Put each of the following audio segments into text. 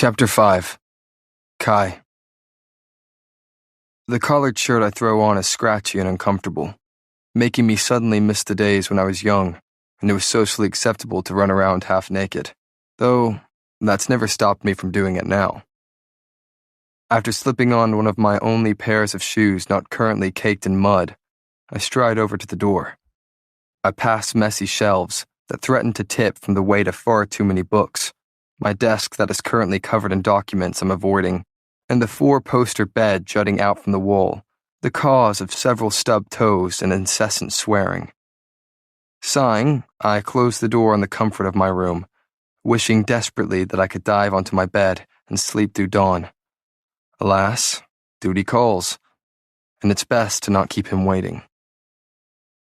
Chapter 5. Kai. The collared shirt I throw on is scratchy and uncomfortable, making me suddenly miss the days when I was young and it was socially acceptable to run around half naked, though that's never stopped me from doing it now. After slipping on one of my only pairs of shoes not currently caked in mud, I stride over to the door. I pass messy shelves that threaten to tip from the weight of far too many books, my desk that is currently covered in documents I'm avoiding, and the four-poster bed jutting out from the wall, the cause of several stubbed toes and incessant swearing. Sighing, I close the door on the comfort of my room, wishing desperately that I could dive onto my bed and sleep through dawn. Alas, duty calls, and it's best to not keep him waiting.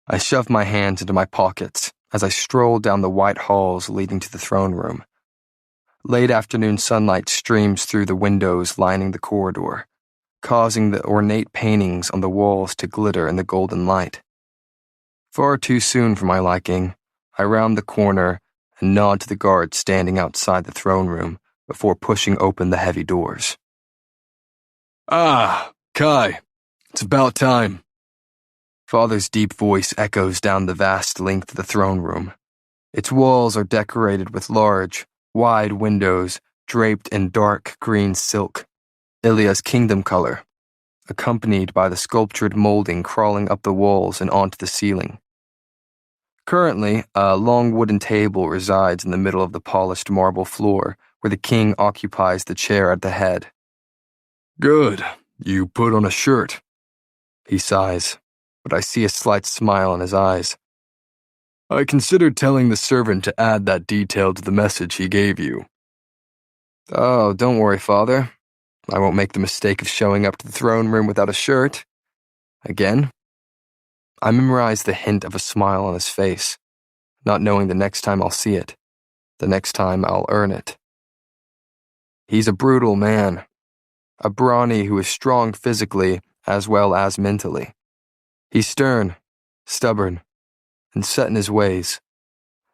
I shove my hands into my pockets as I stroll down the white halls leading to the throne room. Late afternoon sunlight streams through the windows lining the corridor, causing the ornate paintings on the walls to glitter in the golden light. Far too soon for my liking, I round the corner and nod to the guard standing outside the throne room before pushing open the heavy doors. "Ah, Kai, it's about time." Father's deep voice echoes down the vast length of the throne room. Its walls are decorated with large, wide windows draped in dark green silk, Ilya's kingdom color, accompanied by the sculptured molding crawling up the walls and onto the ceiling. Currently, a long wooden table resides in the middle of the polished marble floor where the king occupies the chair at the head. "Good, you put on a shirt," he sighs, but I see a slight smile in his eyes. "I considered telling the servant to add that detail to the message he gave you." "Oh, don't worry, Father. I won't make the mistake of showing up to the throne room without a shirt. Again." I memorize the hint of a smile on his face, not knowing the next time I'll see it, the next time I'll earn it. He's a brutal man, a brawny who is strong physically as well as mentally. He's stern, stubborn, and set in his ways,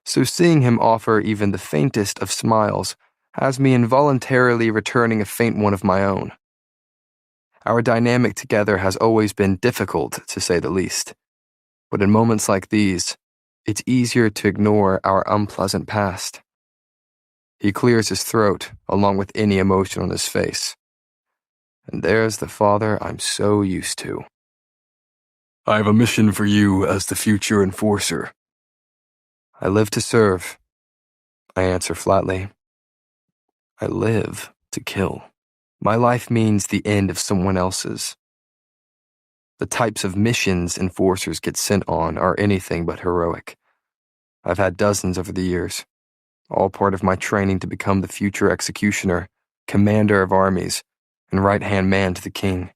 so seeing him offer even the faintest of smiles has me involuntarily returning a faint one of my own. Our dynamic together has always been difficult, to say the least, but in moments like these, it's easier to ignore our unpleasant past. He clears his throat along with any emotion on his face, and there's the father I'm so used to. "I have a mission for you as the future enforcer." "I live to serve," I answer flatly. I live to kill. My life means the end of someone else's. The types of missions enforcers get sent on are anything but heroic. I've had dozens over the years, all part of my training to become the future executioner, commander of armies, and right-hand man to the king.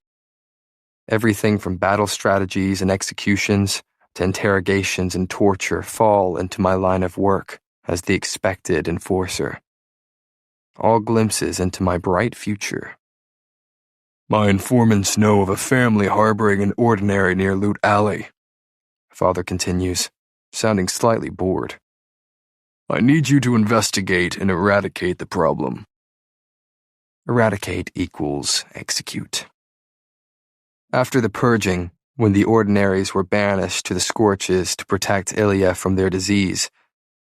Everything from battle strategies and executions to interrogations and torture fall into my line of work as the expected enforcer. All glimpses into my bright future. "My informants know of a family harboring an ordinary near Loot Alley," Father continues, sounding slightly bored. "I need you to investigate and eradicate the problem." Eradicate equals execute. After the purging, when the ordinaries were banished to the scorches to protect Ilya from their disease,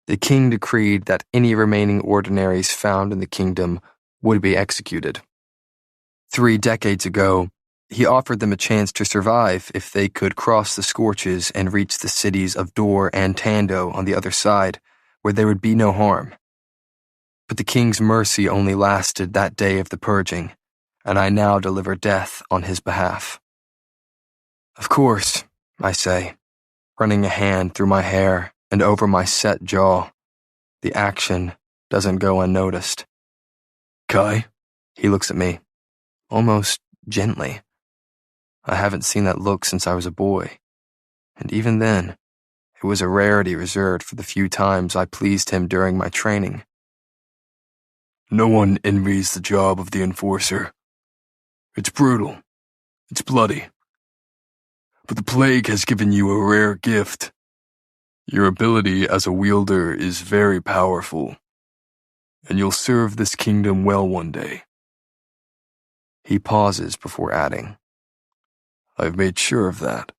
the king decreed that any remaining ordinaries found in the kingdom would be executed. 3 decades ago, he offered them a chance to survive if they could cross the scorches and reach the cities of Dor and Tando on the other side, where there would be no harm. But the king's mercy only lasted that day of the purging, and I now deliver death on his behalf. "Of course," I say, running a hand through my hair and over my set jaw. The action doesn't go unnoticed. "Kai?" He looks at me, almost gently. I haven't seen that look since I was a boy, and even then, it was a rarity reserved for the few times I pleased him during my training. "No one envies the job of the enforcer. It's brutal. It's bloody. But the plague has given you a rare gift. Your ability as a wielder is very powerful. and you'll serve this kingdom well one day." He pauses before adding, "I've made sure of that."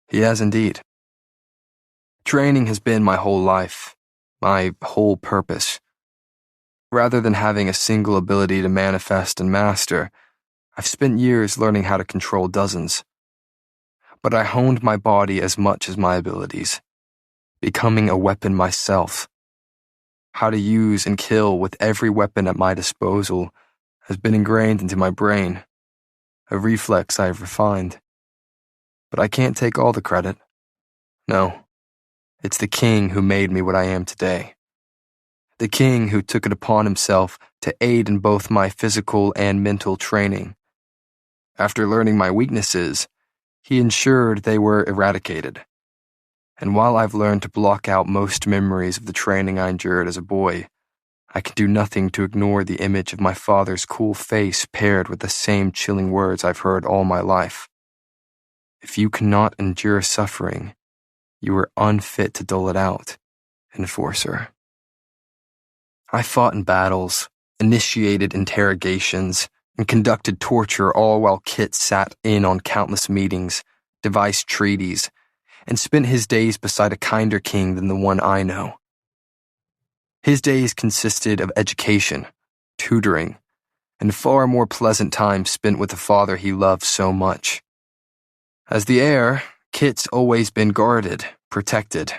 He has indeed. Training has been my whole life, my whole purpose. Rather than having a single ability to manifest and master, I've spent years learning how to control dozens. But I honed my body as much as my abilities, becoming a weapon myself. How to use and kill with every weapon at my disposal has been ingrained into my brain, a reflex I have refined. But I can't take all the credit. No, it's the king who made me what I am today. The king who took it upon himself to aid in both my physical and mental training. After learning my weaknesses, he ensured they were eradicated. And while I've learned to block out most memories of the training I endured as a boy, I can do nothing to ignore the image of my father's cool face paired with the same chilling words I've heard all my life. If you cannot endure suffering, you are unfit to dole it out, enforcer. I fought in battles, initiated interrogations, and conducted torture all while Kit sat in on countless meetings, devised treaties, and spent his days beside a kinder king than the one I know. His days consisted of education, tutoring, and far more pleasant time spent with the father he loved so much. As the heir, Kit's always been guarded, protected,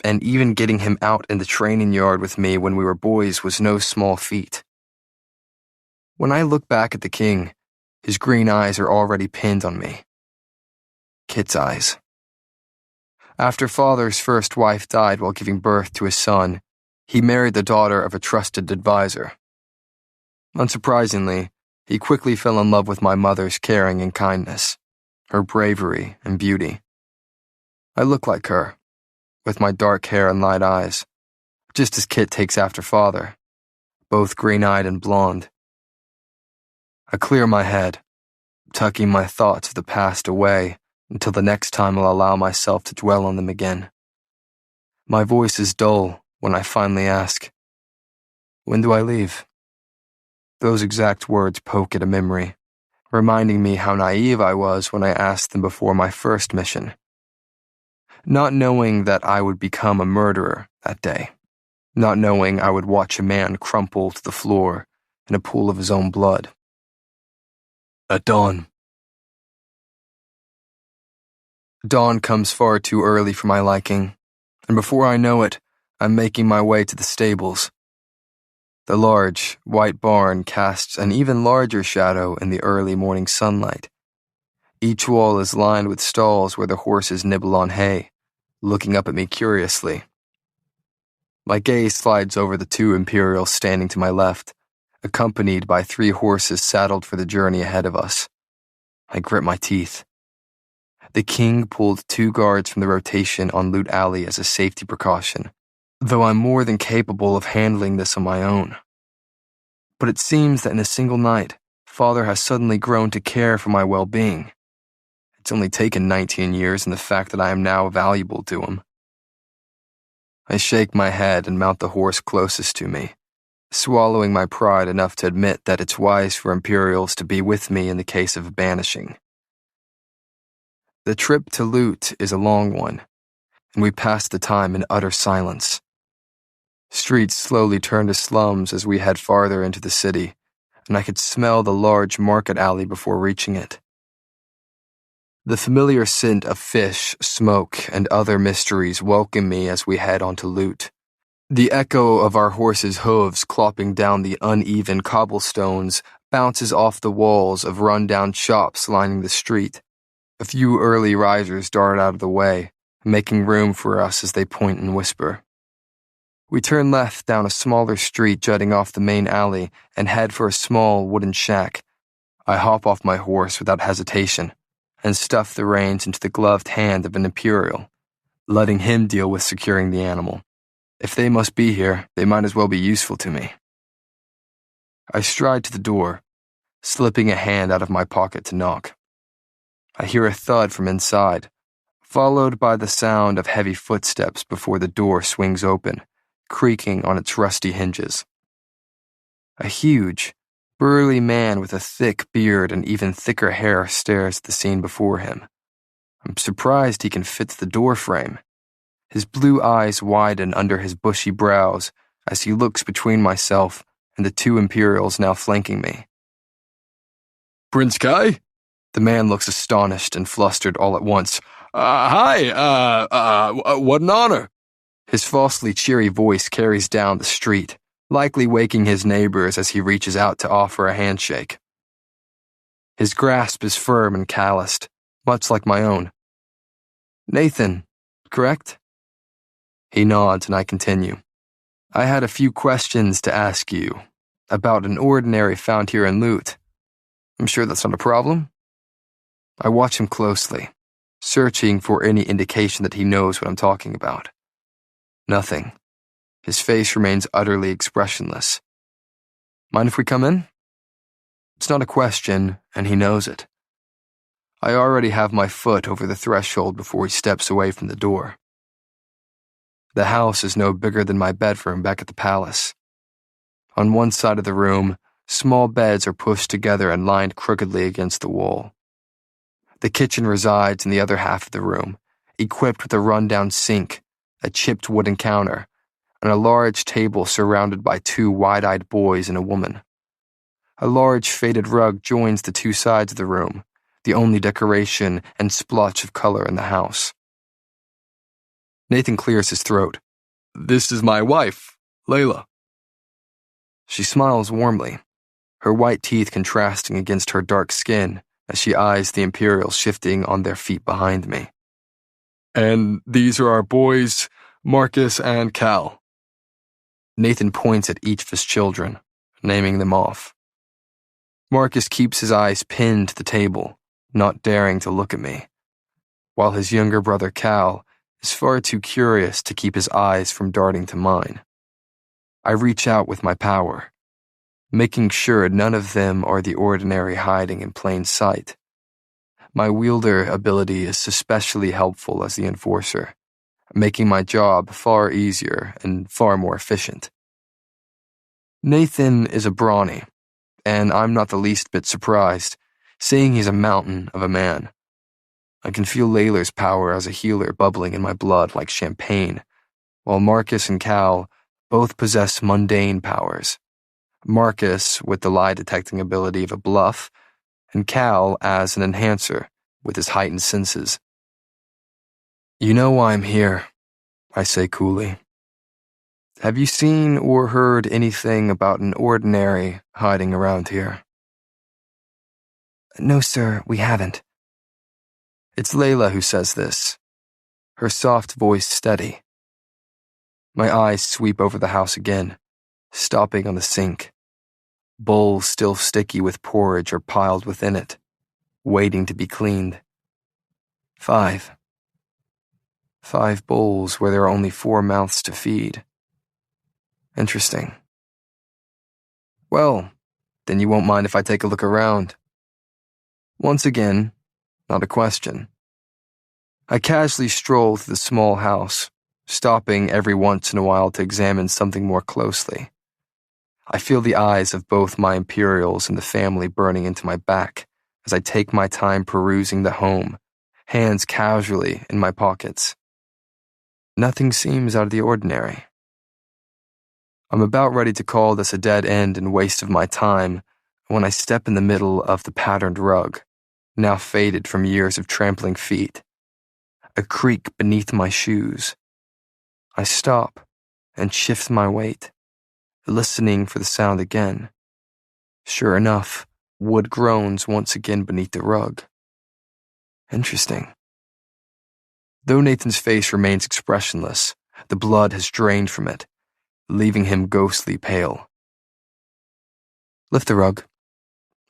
and even getting him out in the training yard with me when we were boys was no small feat. When I look back at the king, his green eyes are already pinned on me. Kit's eyes. After father's first wife died while giving birth to his son, he married the daughter of a trusted advisor. Unsurprisingly, he quickly fell in love with my mother's caring and kindness, her bravery and beauty. I look like her, with my dark hair and light eyes, just as Kit takes after father, both green-eyed and blonde. I clear my head, tucking my thoughts of the past away until the next time I'll allow myself to dwell on them again. My voice is dull when I finally ask, "When do I leave?" Those exact words poke at a memory, reminding me how naive I was when I asked them before my first mission. Not knowing that I would become a murderer that day. Not knowing I would watch a man crumple to the floor in a pool of his own blood. At dawn. Dawn comes far too early for my liking, and before I know it, I'm making my way to the stables. The large, white barn casts an even larger shadow in the early morning sunlight. Each wall is lined with stalls where the horses nibble on hay, looking up at me curiously. My gaze slides over the two Imperials standing to my left, accompanied by 3 horses saddled for the journey ahead of us. I grit my teeth. The king pulled 2 guards from the rotation on Loot Alley as a safety precaution, though I'm more than capable of handling this on my own. But it seems that in a single night, father has suddenly grown to care for my well-being. It's only taken 19 years and the fact that I am now valuable to him. I shake my head and mount the horse closest to me, swallowing my pride enough to admit that it's wise for Imperials to be with me in the case of banishing. The trip to Loot is a long one, and we pass the time in utter silence. Streets slowly turn to slums as we head farther into the city, and I could smell the large market alley before reaching it. The familiar scent of fish, smoke, and other mysteries welcome me as we head onto Loot. The echo of our horses' hooves clopping down the uneven cobblestones bounces off the walls of run-down shops lining the street. A few early risers dart out of the way, making room for us as they point and whisper. We turn left down a smaller street jutting off the main alley and head for a small wooden shack. I hop off my horse without hesitation and stuff the reins into the gloved hand of an Imperial, letting him deal with securing the animal. If they must be here, they might as well be useful to me. I stride to the door, slipping a hand out of my pocket to knock. I hear a thud from inside, followed by the sound of heavy footsteps before the door swings open, creaking on its rusty hinges. A huge, burly man with a thick beard and even thicker hair stares at the scene before him. I'm surprised he can fit the door frame. His blue eyes widen under his bushy brows as he looks between myself and the two Imperials now flanking me. Prince Kai? The man looks astonished and flustered all at once. Hi, what an honor. His falsely cheery voice carries down the street, likely waking his neighbors as he reaches out to offer a handshake. His grasp is firm and calloused, much like my own. Nathan, correct? He nods and I continue. I had a few questions to ask you about an ordinary found here in loot. I'm sure that's not a problem. I watch him closely, searching for any indication that he knows what I'm talking about. Nothing. His face remains utterly expressionless. Mind if we come in? It's not a question, and he knows it. I already have my foot over the threshold before he steps away from the door. The house is no bigger than my bedroom back at the palace. On one side of the room, small beds are pushed together and lined crookedly against the wall. The kitchen resides in the other half of the room, equipped with a rundown sink, a chipped wooden counter, and a large table surrounded by two wide-eyed boys and a woman. A large faded rug joins the two sides of the room, the only decoration and splotch of color in the house. Nathan clears his throat. This is my wife, Layla. She smiles warmly, her white teeth contrasting against her dark skin as she eyes the Imperials shifting on their feet behind me. And these are our boys, Marcus and Cal. Nathan points at each of his children, naming them off. Marcus keeps his eyes pinned to the table, not daring to look at me, while his younger brother Cal is far too curious to keep his eyes from darting to mine. I reach out with my power, making sure none of them are the ordinary hiding in plain sight. My wielder ability is especially helpful as the enforcer, making my job far easier and far more efficient. Nathan is a brawny, and I'm not the least bit surprised, seeing he's a mountain of a man. I can feel Layla's power as a healer bubbling in my blood like champagne, while Marcus and Cal both possess mundane powers. Marcus with the lie-detecting ability of a bluff, and Cal as an enhancer with his heightened senses. You know why I'm here, I say coolly. Have you seen or heard anything about an ordinary hiding around here? No, sir, we haven't. It's Layla who says this, her soft voice steady. My eyes sweep over the house again, stopping on the sink. Bowls still sticky with porridge are piled within it, waiting to be cleaned. 5 bowls where there are only 4 mouths to feed. Interesting. Well, then you won't mind if I take a look around. Once again, not a question. I casually stroll through the small house, stopping every once in a while to examine something more closely. I feel the eyes of both my Imperials and the family burning into my back as I take my time perusing the home, hands casually in my pockets. Nothing seems out of the ordinary. I'm about ready to call this a dead end and waste of my time when I step in the middle of the patterned rug, now faded from years of trampling feet. A creak beneath my shoes. I stop and shift my weight, listening for the sound again. Sure enough, wood groans once again beneath the rug. Interesting. Though Nathan's face remains expressionless, the blood has drained from it, leaving him ghostly pale. Lift the rug,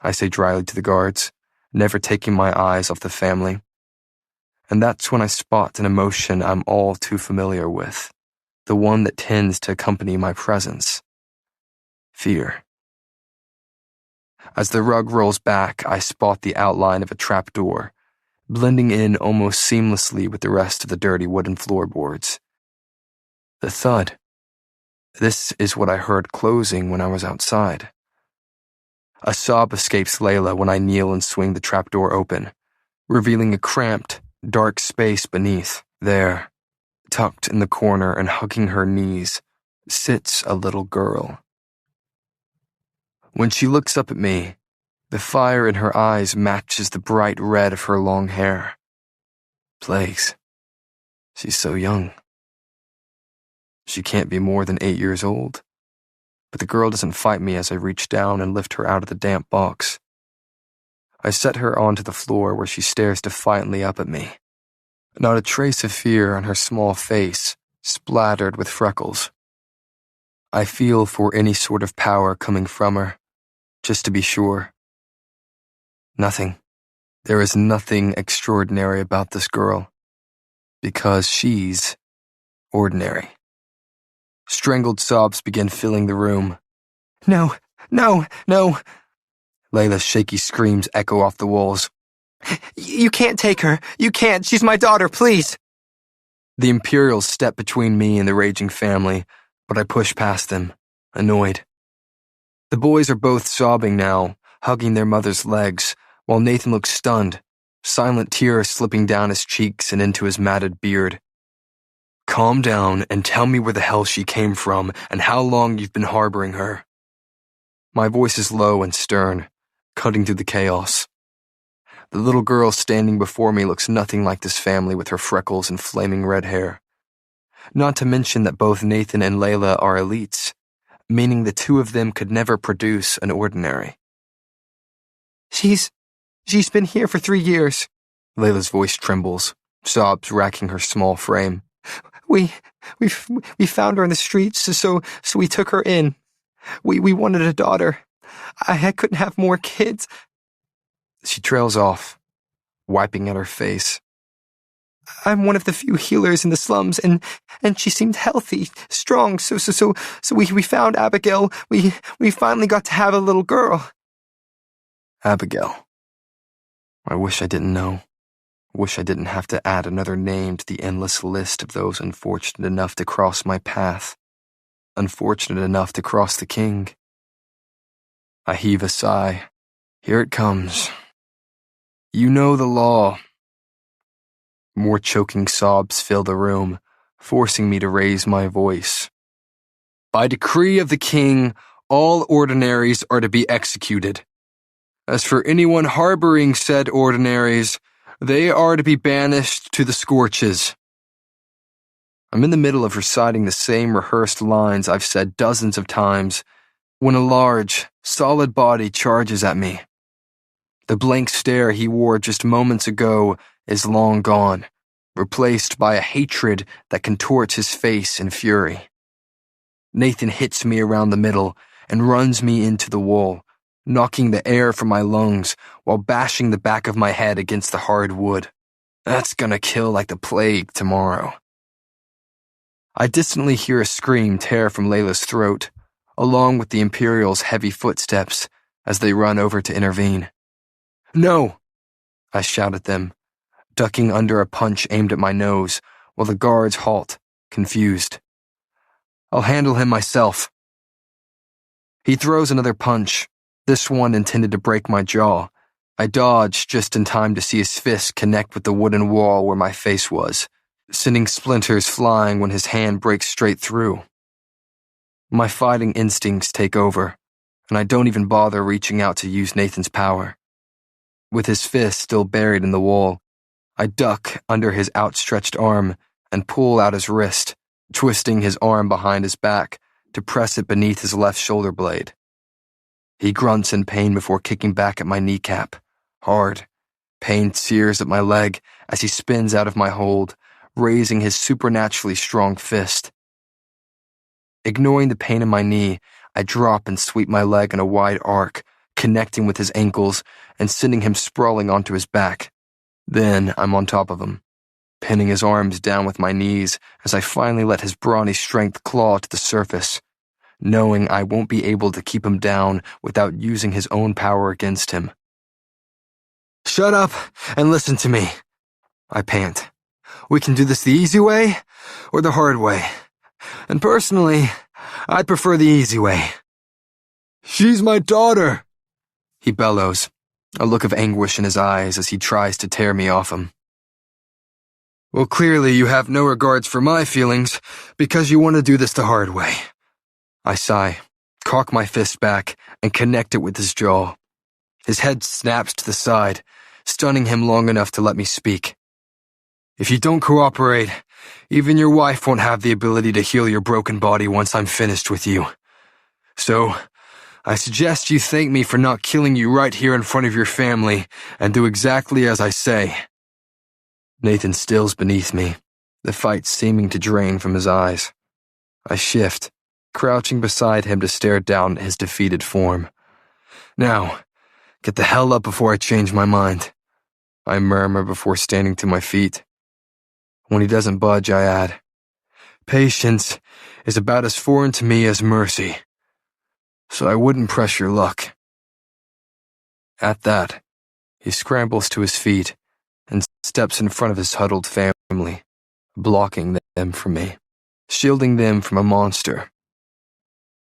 I say dryly to the guards, never taking my eyes off the family. And that's when I spot an emotion I'm all too familiar with, the one that tends to accompany my presence. Fear. As the rug rolls back, I spot the outline of a trapdoor, blending in almost seamlessly with the rest of the dirty wooden floorboards. The thud. This is what I heard closing when I was outside. A sob escapes Layla when I kneel and swing the trapdoor open, revealing a cramped, dark space beneath. There, tucked in the corner and hugging her knees, sits a little girl. When she looks up at me, the fire in her eyes matches the bright red of her long hair. Plagues. She's so young. She can't be more than 8 years old. But the girl doesn't fight me as I reach down and lift her out of the damp box. I set her onto the floor where she stares defiantly up at me. Not a trace of fear on her small face, splattered with freckles. I feel for any sort of power coming from her, just to be sure. Nothing. There is nothing extraordinary about this girl, because she's ordinary. Strangled sobs begin filling the room. No, no, no. Layla's shaky screams echo off the walls. You can't take her. You can't. She's my daughter, please. The Imperials step between me and the raging family, but I push past them, annoyed. The boys are both sobbing now, hugging their mother's legs, while Nathan looks stunned, silent tears slipping down his cheeks and into his matted beard. Calm down and tell me where the hell she came from and how long you've been harboring her. My voice is low and stern, cutting through the chaos. The little girl standing before me looks nothing like this family with her freckles and flaming red hair. Not to mention that both Nathan and Layla are elites, meaning the two of them could never produce an ordinary. She's been here for 3 years. Layla's voice trembles, sobs racking her small frame. We found her in the streets, so we took her in. We wanted a daughter. I couldn't have more kids. She trails off, wiping at her face. I'm one of the few healers in the slums, and she seemed healthy, strong, so we found Abigail. We finally got to have a little girl. Abigail. I wish I didn't know. Wish I didn't have to add another name to the endless list of those unfortunate enough to cross my path. Unfortunate enough to cross the king. I heave a sigh. Here it comes. You know the law. More choking sobs fill the room, forcing me to raise my voice. By decree of the king, all ordinaries are to be executed. As for anyone harboring said ordinaries, they are to be banished to the scorches. I'm in the middle of reciting the same rehearsed lines I've said dozens of times when a large, solid body charges at me. The blank stare he wore just moments ago is long gone, replaced by a hatred that contorts his face in fury. Nathan hits me around the middle and runs me into the wall, knocking the air from my lungs while bashing the back of my head against the hard wood. That's gonna kill like the plague tomorrow. I distantly hear a scream tear from Layla's throat, along with the Imperials' heavy footsteps as they run over to intervene. No! I shout at them, ducking under a punch aimed at my nose while the guards halt, confused. I'll handle him myself. He throws another punch, this one intended to break my jaw. I dodge just in time to see his fist connect with the wooden wall where my face was, sending splinters flying when his hand breaks straight through. My fighting instincts take over, and I don't even bother reaching out to use Nathan's power. With his fist still buried in the wall, I duck under his outstretched arm and pull out his wrist, twisting his arm behind his back to press it beneath his left shoulder blade. He grunts in pain before kicking back at my kneecap, hard. Pain sears at my leg as he spins out of my hold, raising his supernaturally strong fist. Ignoring the pain in my knee, I drop and sweep my leg in a wide arc, connecting with his ankles and sending him sprawling onto his back. Then I'm on top of him, pinning his arms down with my knees as I finally let his brawny strength claw to the surface, knowing I won't be able to keep him down without using his own power against him. Shut up and listen to me, I pant. We can do this the easy way or the hard way. And personally, I'd prefer the easy way. She's my daughter, he bellows, a look of anguish in his eyes as he tries to tear me off him. Well, clearly you have no regards for my feelings because you want to do this the hard way. I sigh, cock my fist back, and connect it with his jaw. His head snaps to the side, stunning him long enough to let me speak. If you don't cooperate, even your wife won't have the ability to heal your broken body once I'm finished with you. So, I suggest you thank me for not killing you right here in front of your family and do exactly as I say. Nathan stills beneath me, the fight seeming to drain from his eyes. I shift, crouching beside him to stare down at his defeated form. Now, get the hell up before I change my mind, I murmur before standing to my feet. When he doesn't budge, I add, patience is about as foreign to me as mercy, so I wouldn't press your luck. At that, he scrambles to his feet and steps in front of his huddled family, blocking them from me, shielding them from a monster.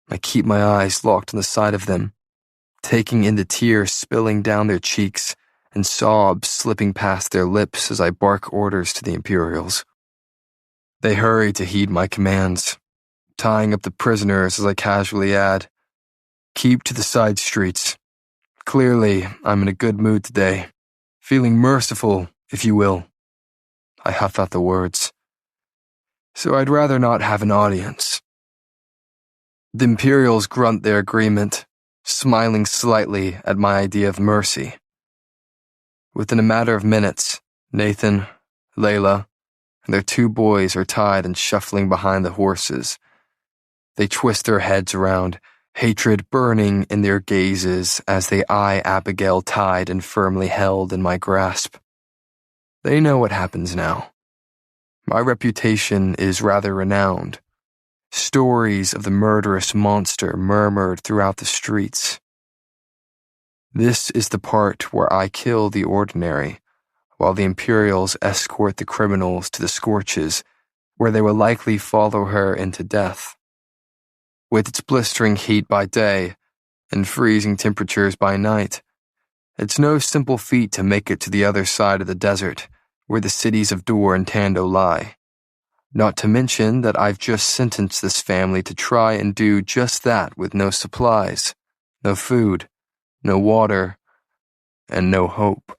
I keep my eyes locked on the side of them, taking in the tears spilling down their cheeks and sobs slipping past their lips as I bark orders to the Imperials. They hurry to heed my commands, tying up the prisoners as I casually add, keep to the side streets. Clearly, I'm in a good mood today, feeling merciful, if you will. I huff out the words. So I'd rather not have an audience. The Imperials grunt their agreement, smiling slightly at my idea of mercy. Within a matter of minutes, Nathan, Layla, and their 2 boys are tied and shuffling behind the horses. They twist their heads around, hatred burning in their gazes as they eye Abigail tied and firmly held in my grasp. They know what happens now. My reputation is rather renowned. Stories of the murderous monster murmured throughout the streets. This is the part where I kill the ordinary, while the Imperials escort the criminals to the Scorches, where they will likely follow her into death. With its blistering heat by day and freezing temperatures by night, it's no simple feat to make it to the other side of the desert, where the cities of Dor and Tando lie. Not to mention that I've just sentenced this family to try and do just that with no supplies, no food, no water, and no hope.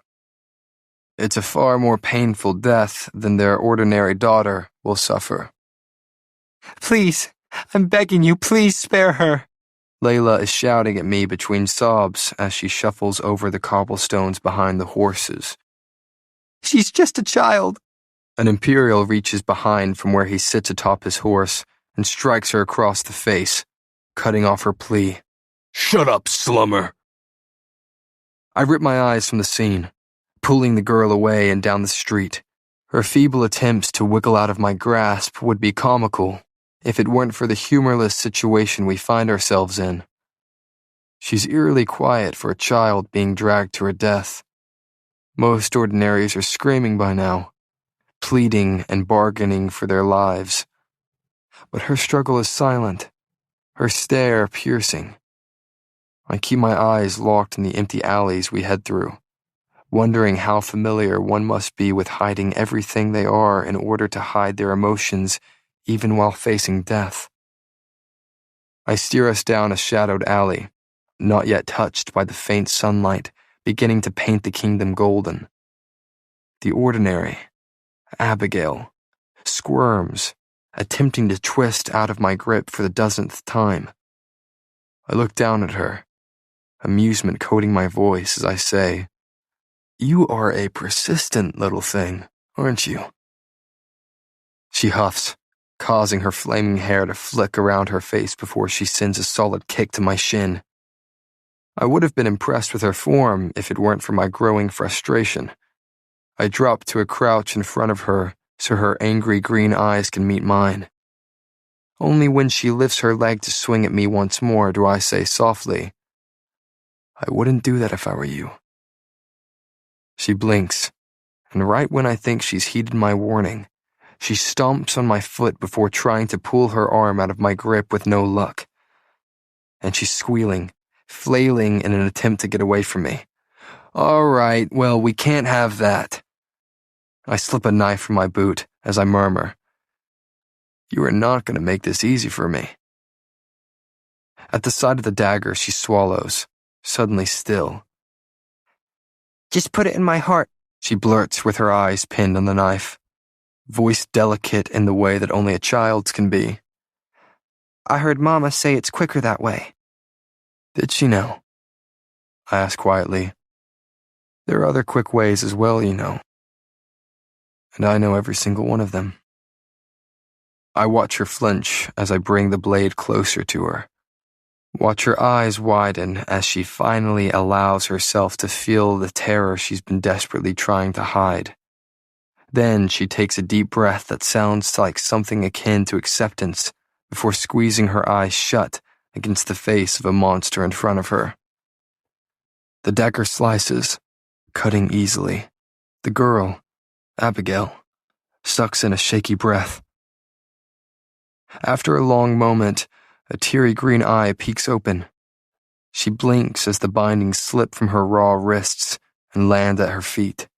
It's a far more painful death than their ordinary daughter will suffer. Please, I'm begging you, please spare her. Layla is shouting at me between sobs as she shuffles over the cobblestones behind the horses. She's just a child. An Imperial reaches behind from where he sits atop his horse and strikes her across the face, cutting off her plea. Shut up, slummer. I rip my eyes from the scene, pulling the girl away and down the street. Her feeble attempts to wiggle out of my grasp would be comical if it weren't for the humorless situation we find ourselves in. She's eerily quiet for a child being dragged to her death. Most ordinaries are screaming by now, pleading and bargaining for their lives. But her struggle is silent, her stare piercing. I keep my eyes locked in the empty alleys we head through, wondering how familiar one must be with hiding everything they are in order to hide their emotions even while facing death. I steer us down a shadowed alley, not yet touched by the faint sunlight beginning to paint the kingdom golden. The ordinary, Abigail, squirms, attempting to twist out of my grip for the dozenth time. I look down at her, amusement coating my voice as I say, You are a persistent little thing, aren't you? She huffs, causing her flaming hair to flick around her face before she sends a solid kick to my shin. I would have been impressed with her form if it weren't for my growing frustration. I drop to a crouch in front of her so her angry green eyes can meet mine. Only when she lifts her leg to swing at me once more do I say softly, I wouldn't do that if I were you. She blinks, and right when I think she's heeded my warning, she stomps on my foot before trying to pull her arm out of my grip with no luck. And she's squealing, flailing in an attempt to get away from me. All right, well, we can't have that. I slip a knife from my boot as I murmur, "You are not going to make this easy for me." At the sight of the dagger, she swallows, suddenly still. "Just put it in my heart," she blurts with her eyes pinned on the knife, voice delicate in the way that only a child's can be. "I heard Mama say it's quicker that way." Did she know? I ask quietly. There are other quick ways as well, you know. And I know every single one of them. I watch her flinch as I bring the blade closer to her. Watch her eyes widen as she finally allows herself to feel the terror she's been desperately trying to hide. Then she takes a deep breath that sounds like something akin to acceptance before squeezing her eyes shut against the face of a monster in front of her. The dagger slices, cutting easily. The girl, Abigail, sucks in a shaky breath. After a long moment, a teary green eye peeks open. She blinks as the bindings slip from her raw wrists and land at her feet.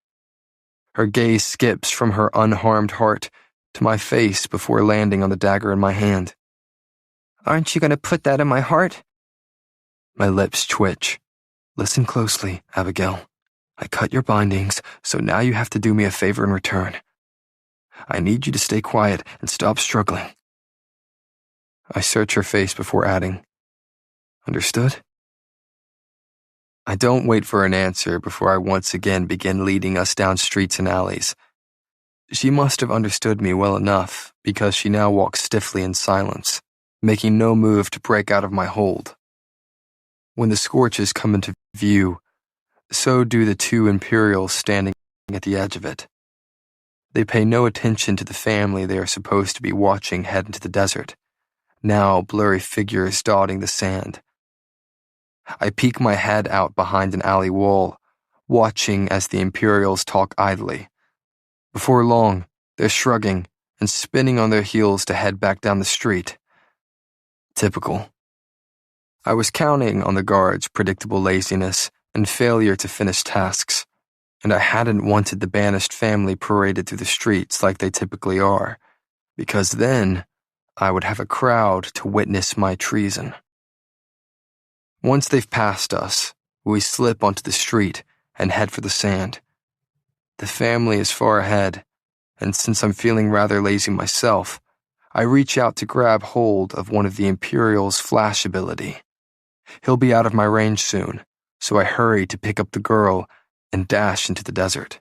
Her gaze skips from her unharmed heart to my face before landing on the dagger in my hand. "Aren't you going to put that in my heart?" My lips twitch. Listen closely, Abigail. I cut your bindings, so now you have to do me a favor in return. I need you to stay quiet and stop struggling. I search her face before adding, "Understood?" I don't wait for an answer before I once again begin leading us down streets and alleys. She must have understood me well enough because she now walks stiffly in silence, making no move to break out of my hold. When the scorches come into view, so do the two Imperials standing at the edge of it. They pay no attention to the family they are supposed to be watching head into the desert, now blurry figures dotting the sand. I peek my head out behind an alley wall, watching as the Imperials talk idly. Before long, they're shrugging and spinning on their heels to head back down the street. Typical. I was counting on the guards' predictable laziness and failure to finish tasks, and I hadn't wanted the banished family paraded through the streets like they typically are, because then I would have a crowd to witness my treason. Once they've passed us, we slip onto the street and head for the sand. The family is far ahead, and since I'm feeling rather lazy myself, I reach out to grab hold of one of the Imperial's flash ability. He'll be out of my range soon, so I hurry to pick up the girl and dash into the desert.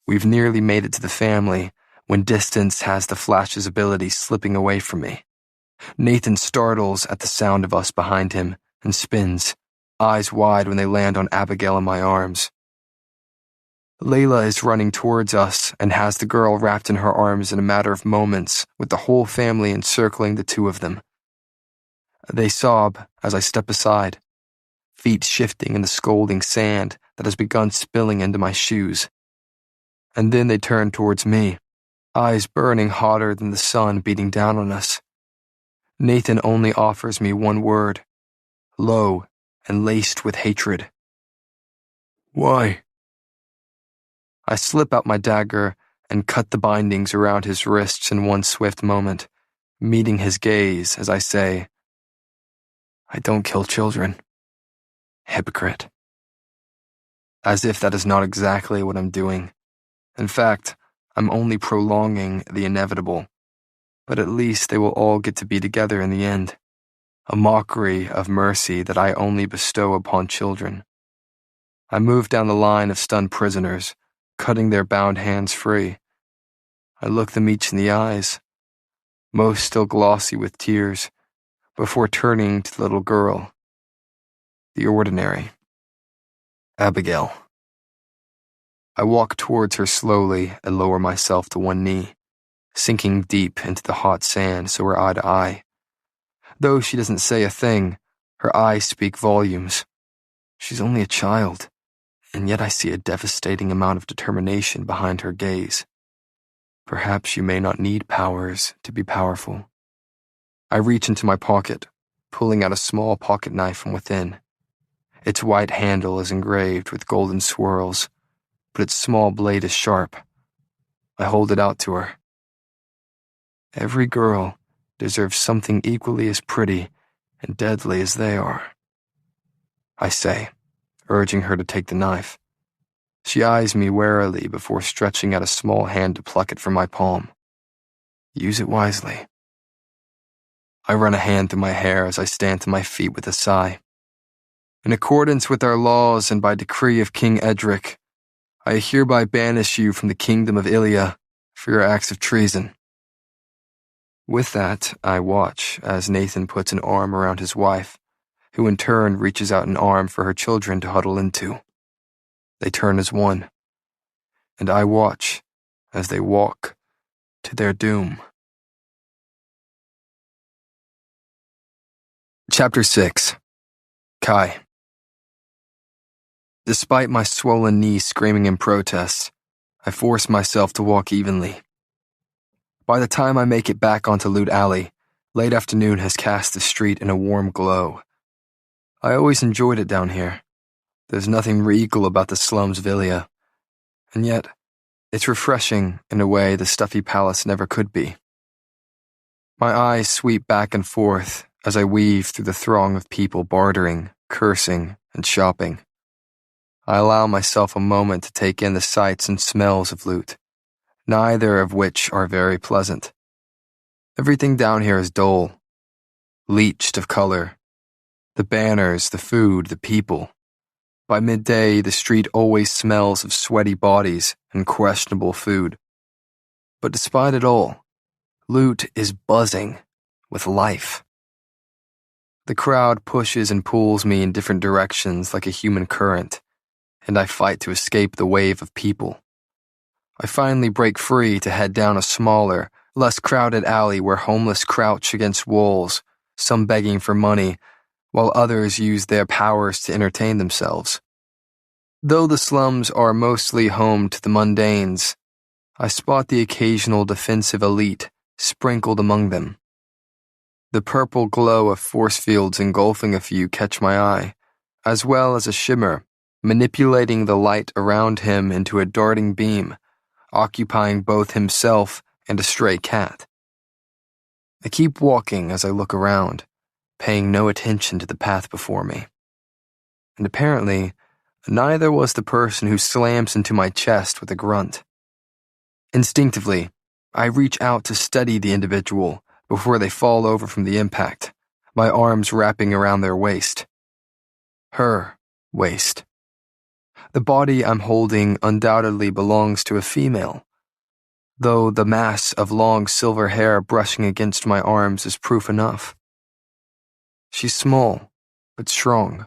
We've nearly made it to the family when distance has the flash's ability slipping away from me. Nathan startles at the sound of us behind him and spins, eyes wide when they land on Abigail in my arms. Layla is running towards us and has the girl wrapped in her arms in a matter of moments, with the whole family encircling the two of them. They sob as I step aside, feet shifting in the scalding sand that has begun spilling into my shoes. And then they turn towards me, eyes burning hotter than the sun beating down on us. Nathan only offers me one word, low and laced with hatred. "Why?" I slip out my dagger and cut the bindings around his wrists in one swift moment, meeting his gaze as I say, "I don't kill children." Hypocrite. As if that is not exactly what I'm doing. In fact, I'm only prolonging the inevitable. But at least they will all get to be together in the end. A mockery of mercy that I only bestow upon children. I move down the line of stunned prisoners, cutting their bound hands free. I look them each in the eyes, most still glossy with tears, before turning to the little girl. The ordinary. Abigail. I walk towards her slowly and lower myself to one knee, sinking deep into the hot sand so we're eye to eye. Though she doesn't say a thing, her eyes speak volumes. She's only a child, and yet I see a devastating amount of determination behind her gaze. Perhaps you may not need powers to be powerful. I reach into my pocket, pulling out a small pocket knife from within. Its white handle is engraved with golden swirls, but its small blade is sharp. I hold it out to her. Every girl deserves something equally as pretty and deadly as they are, I say, urging her to take the knife. She eyes me warily before stretching out a small hand to pluck it from my palm. Use it wisely. I run a hand through my hair as I stand to my feet with a sigh. In accordance with our laws and by decree of King Edric, I hereby banish you from the kingdom of Ilia for your acts of treason. With that, I watch as Nathan puts an arm around his wife, who in turn reaches out an arm for her children to huddle into. They turn as one, and I watch as they walk to their doom. Chapter 6. Kai. Despite my swollen knee screaming in protest, I force myself to walk evenly. By the time I make it back onto Loot Alley, late afternoon has cast the street in a warm glow. I always enjoyed it down here. There's nothing regal about the slums of Ilia, and yet it's refreshing in a way the stuffy palace never could be. My eyes sweep back and forth as I weave through the throng of people bartering, cursing, and shopping. I allow myself a moment to take in the sights and smells of Loot, neither of which are very pleasant. Everything down here is dull, leached of color. The banners, the food, the people. By midday, the street always smells of sweaty bodies and questionable food. But despite it all, Loot is buzzing with life. The crowd pushes and pulls me in different directions like a human current, and I fight to escape the wave of people. I finally break free to head down a smaller, less crowded alley where homeless crouch against walls, some begging for money, while others use their powers to entertain themselves. Though the slums are mostly home to the mundanes, I spot the occasional defensive elite sprinkled among them. The purple glow of force fields engulfing a few catch my eye, as well as a shimmer, manipulating the light around him into a darting beam, occupying both himself and a stray cat. I keep walking as I look around, paying no attention to the path before me. And apparently, neither was the person who slams into my chest with a grunt. Instinctively, I reach out to steady the individual before they fall over from the impact, my arms wrapping around their waist. Her waist. The body I'm holding undoubtedly belongs to a female, though the mass of long silver hair brushing against my arms is proof enough. She's small, but strong,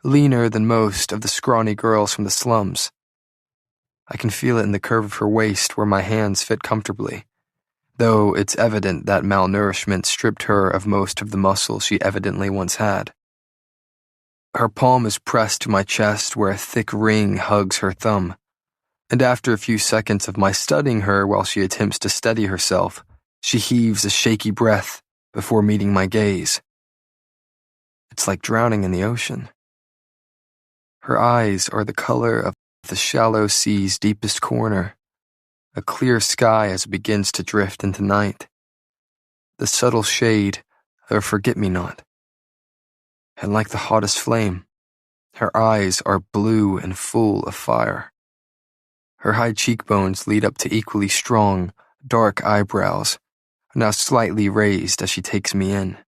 leaner than most of the scrawny girls from the slums. I can feel it in the curve of her waist where my hands fit comfortably, though it's evident that malnourishment stripped her of most of the muscle she evidently once had. Her palm is pressed to my chest where a thick ring hugs her thumb, and after a few seconds of my studying her while she attempts to steady herself, she heaves a shaky breath before meeting my gaze. It's like drowning in the ocean. Her eyes are the color of the shallow sea's deepest corner, a clear sky as it begins to drift into night, the subtle shade of a forget-me-not. And like the hottest flame, her eyes are blue and full of fire. Her high cheekbones lead up to equally strong, dark eyebrows, now slightly raised as she takes me in.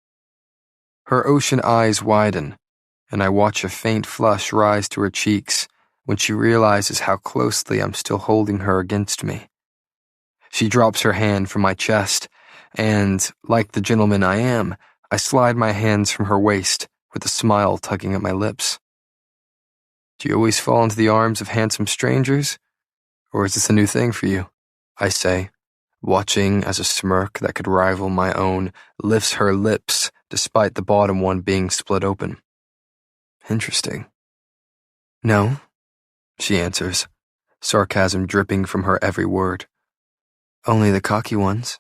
Her ocean eyes widen, and I watch a faint flush rise to her cheeks when she realizes how closely I'm still holding her against me. She drops her hand from my chest, and, like the gentleman I am, I slide my hands from her waist with a smile tugging at my lips. Do you always fall into the arms of handsome strangers? Or is this a new thing for you? I say, watching as a smirk that could rival my own lifts her lips despite the bottom one being split open. Interesting. No, she answers, sarcasm dripping from her every word. Only the cocky ones.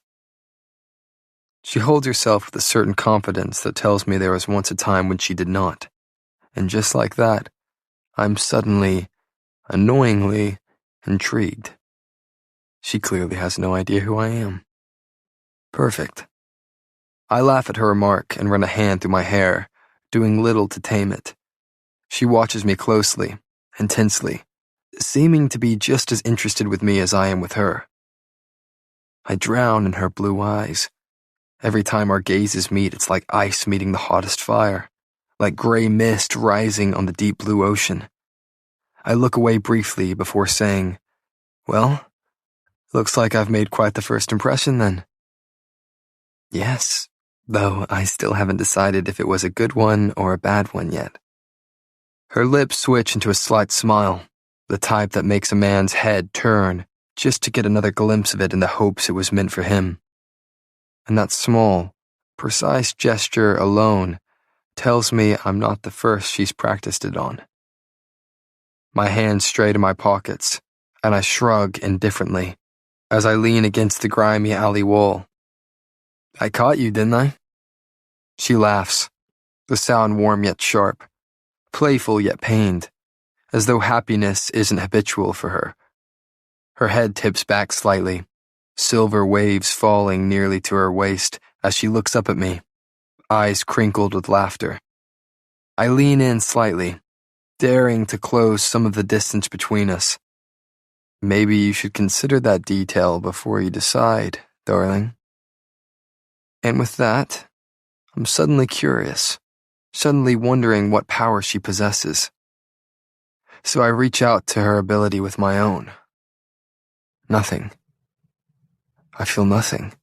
She holds herself with a certain confidence that tells me there was once a time when she did not. And just like that, I'm suddenly, annoyingly, intrigued. She clearly has no idea who I am. Perfect. I laugh at her remark and run a hand through my hair, doing little to tame it. She watches me closely, intensely, seeming to be just as interested with me as I am with her. I drown in her blue eyes. Every time our gazes meet, it's like ice meeting the hottest fire, like gray mist rising on the deep blue ocean. I look away briefly before saying, "Well, looks like I've made quite the first impression then." Yes, though I still haven't decided if it was a good one or a bad one yet. Her lips switch into a slight smile, the type that makes a man's head turn just to get another glimpse of it in the hopes it was meant for him. And that small, precise gesture alone tells me I'm not the first she's practiced it on. My hands stray to my pockets, and I shrug indifferently as I lean against the grimy alley wall. "I caught you, didn't I?" She laughs, the sound warm yet sharp, playful yet pained, as though happiness isn't habitual for her. Her head tips back slightly, silver waves falling nearly to her waist as she looks up at me, eyes crinkled with laughter. I lean in slightly, daring to close some of the distance between us. "Maybe you should consider that detail before you decide, darling." And with that, I'm suddenly curious, suddenly wondering what power she possesses. So I reach out to her ability with my own. Nothing. I feel nothing.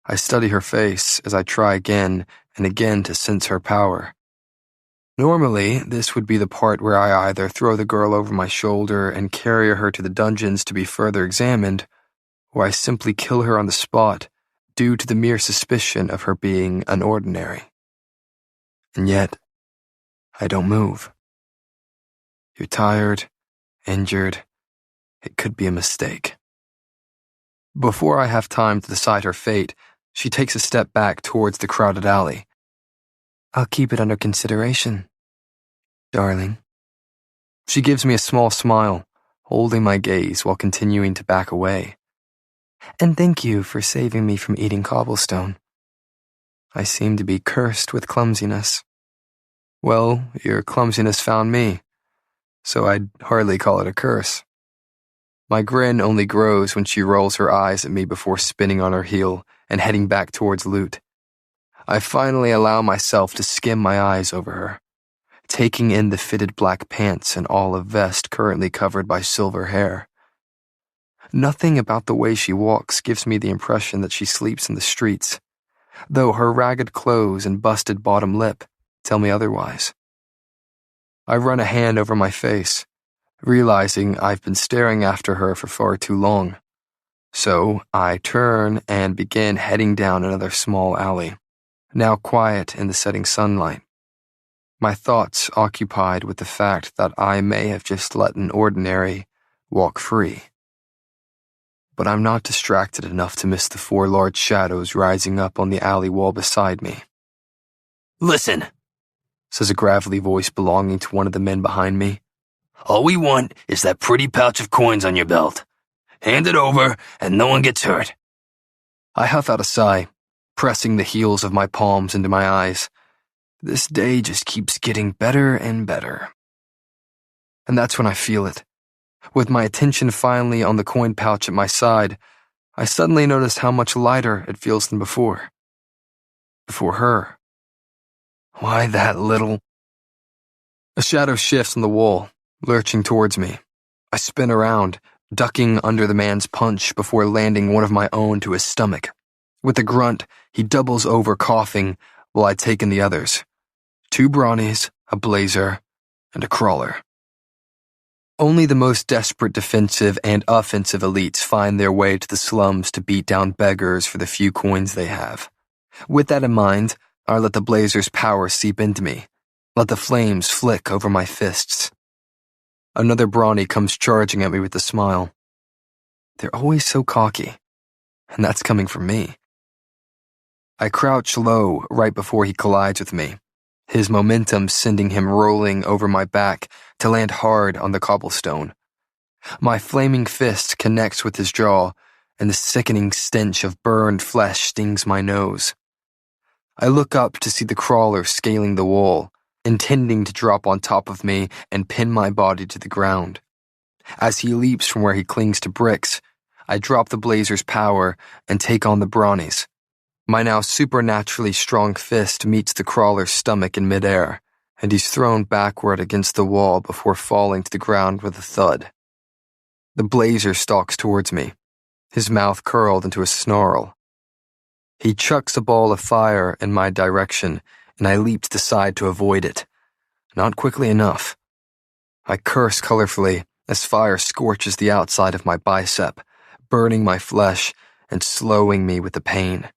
I study her face as I try again and again to sense her power. Normally, this would be the part where I either throw the girl over my shoulder and carry her to the dungeons to be further examined, or I simply kill her on the spot due to the mere suspicion of her being unordinary. And yet, I don't move. You're tired, injured. It could be a mistake. Before I have time to decide her fate, she takes a step back towards the crowded alley. "I'll keep it under consideration, darling." She gives me a small smile, holding my gaze while continuing to back away. "And thank you for saving me from eating cobblestone. I seem to be cursed with clumsiness." "Well, your clumsiness found me, so I'd hardly call it a curse." My grin only grows when she rolls her eyes at me before spinning on her heel and heading back towards Loot. I finally allow myself to skim my eyes over her, taking in the fitted black pants and olive vest currently covered by silver hair. Nothing about the way she walks gives me the impression that she sleeps in the streets, though her ragged clothes and busted bottom lip tell me otherwise. I run a hand over my face, realizing I've been staring after her for far too long. So I turn and begin heading down another small alley, now quiet in the setting sunlight. My thoughts occupied with the fact that I may have just let an ordinary walk free. But I'm not distracted enough to miss the 4 large shadows rising up on the alley wall beside me. "Listen," says a gravelly voice belonging to one of the men behind me. "All we want is that pretty pouch of coins on your belt. Hand it over, and no one gets hurt." I huff out a sigh, pressing the heels of my palms into my eyes. This day just keeps getting better and better. And that's when I feel it. With my attention finally on the coin pouch at my side, I suddenly notice how much lighter it feels than before. Before her. Why that little... A shadow shifts on the wall, lurching towards me. I spin around, ducking under the man's punch before landing one of my own to his stomach. With a grunt, he doubles over coughing while I take in the others. 2 brawnies, a blazer, and a crawler. Only the most desperate defensive and offensive elites find their way to the slums to beat down beggars for the few coins they have. With that in mind, I let the blazer's power seep into me. Let the flames flick over my fists. Another brawny comes charging at me with a smile. They're always so cocky, and that's coming from me. I crouch low right before he collides with me, his momentum sending him rolling over my back to land hard on the cobblestone. My flaming fist connects with his jaw, and the sickening stench of burned flesh stings my nose. I look up to see the crawler scaling the wall, intending to drop on top of me and pin my body to the ground. As he leaps from where he clings to bricks, I drop the blazer's power and take on the brawnies. My now supernaturally strong fist meets the crawler's stomach in midair, and he's thrown backward against the wall before falling to the ground with a thud. The blazer stalks towards me, his mouth curled into a snarl. He chucks a ball of fire in my direction, and I leap to the side to avoid it. Not quickly enough. I curse colorfully as fire scorches the outside of my bicep, burning my flesh and slowing me with the pain.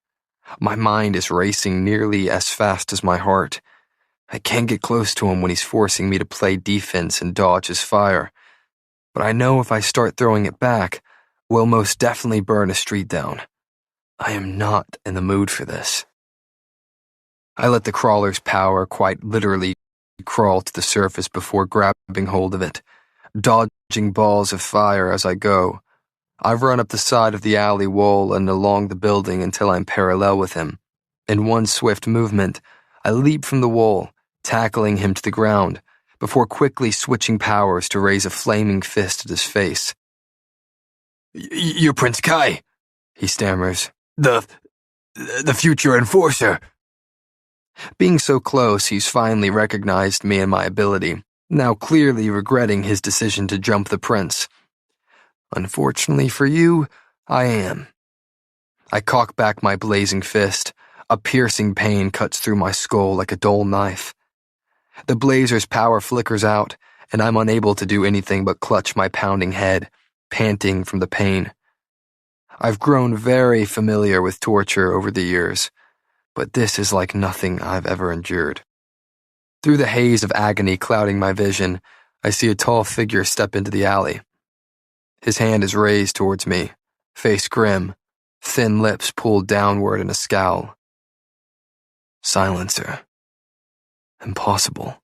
My mind is racing nearly as fast as my heart. I can't get close to him when he's forcing me to play defense and dodge his fire. But I know if I start throwing it back, we'll most definitely burn a street down. I am not in the mood for this. I let the crawler's power quite literally crawl to the surface before grabbing hold of it, dodging balls of fire as I go. I run up the side of the alley wall and along the building until I'm parallel with him. In one swift movement, I leap from the wall, tackling him to the ground, before quickly switching powers to raise a flaming fist at his face. You're Prince Kai, he stammers. The future enforcer. Being so close, he's finally recognized me and my ability, now clearly regretting his decision to jump the prince. Unfortunately for you, I am. I cock back my blazing fist. A piercing pain cuts through my skull like a dull knife. The blazer's power flickers out, and I'm unable to do anything but clutch my pounding head, panting from the pain. I've grown very familiar with torture over the years, but this is like nothing I've ever endured. Through the haze of agony clouding my vision, I see a tall figure step into the alley. His hand is raised towards me, face grim, thin lips pulled downward in a scowl. Silencer. Impossible.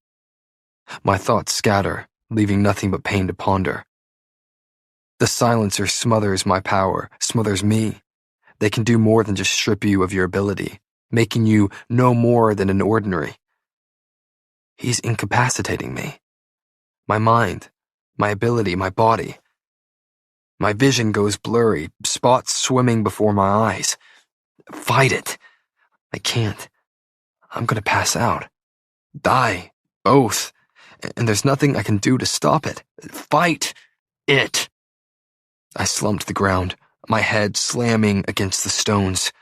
My thoughts scatter, leaving nothing but pain to ponder. The silencer smothers my power, smothers me. They can do more than just strip you of your ability, making you no more than an ordinary. He's incapacitating me. My mind, my ability, my body. My vision goes blurry, spots swimming before my eyes. Fight it. I can't. I'm gonna pass out. Die. Both. And there's nothing I can do to stop it. Fight it. I slump to the ground, my head slamming against the stones.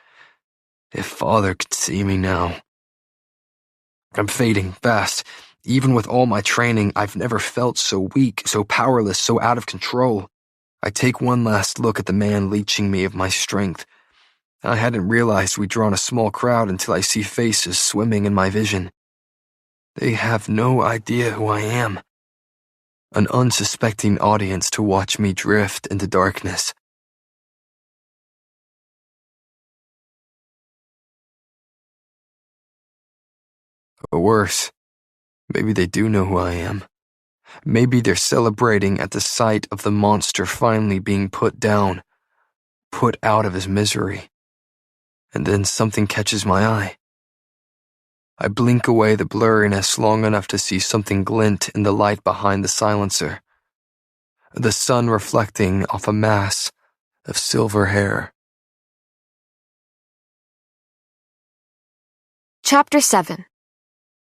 If Father could see me now. I'm fading fast. Even with all my training, I've never felt so weak, so powerless, so out of control. I take one last look at the man leeching me of my strength. I hadn't realized we'd drawn a small crowd until I see faces swimming in my vision. They have no idea who I am. An unsuspecting audience to watch me drift into darkness. Or worse, maybe they do know who I am. Maybe they're celebrating at the sight of the monster finally being put down, put out of his misery. And then something catches my eye. I blink away the blurriness long enough to see something glint in the light behind the silencer. The sun reflecting off a mass of silver hair. Chapter 7.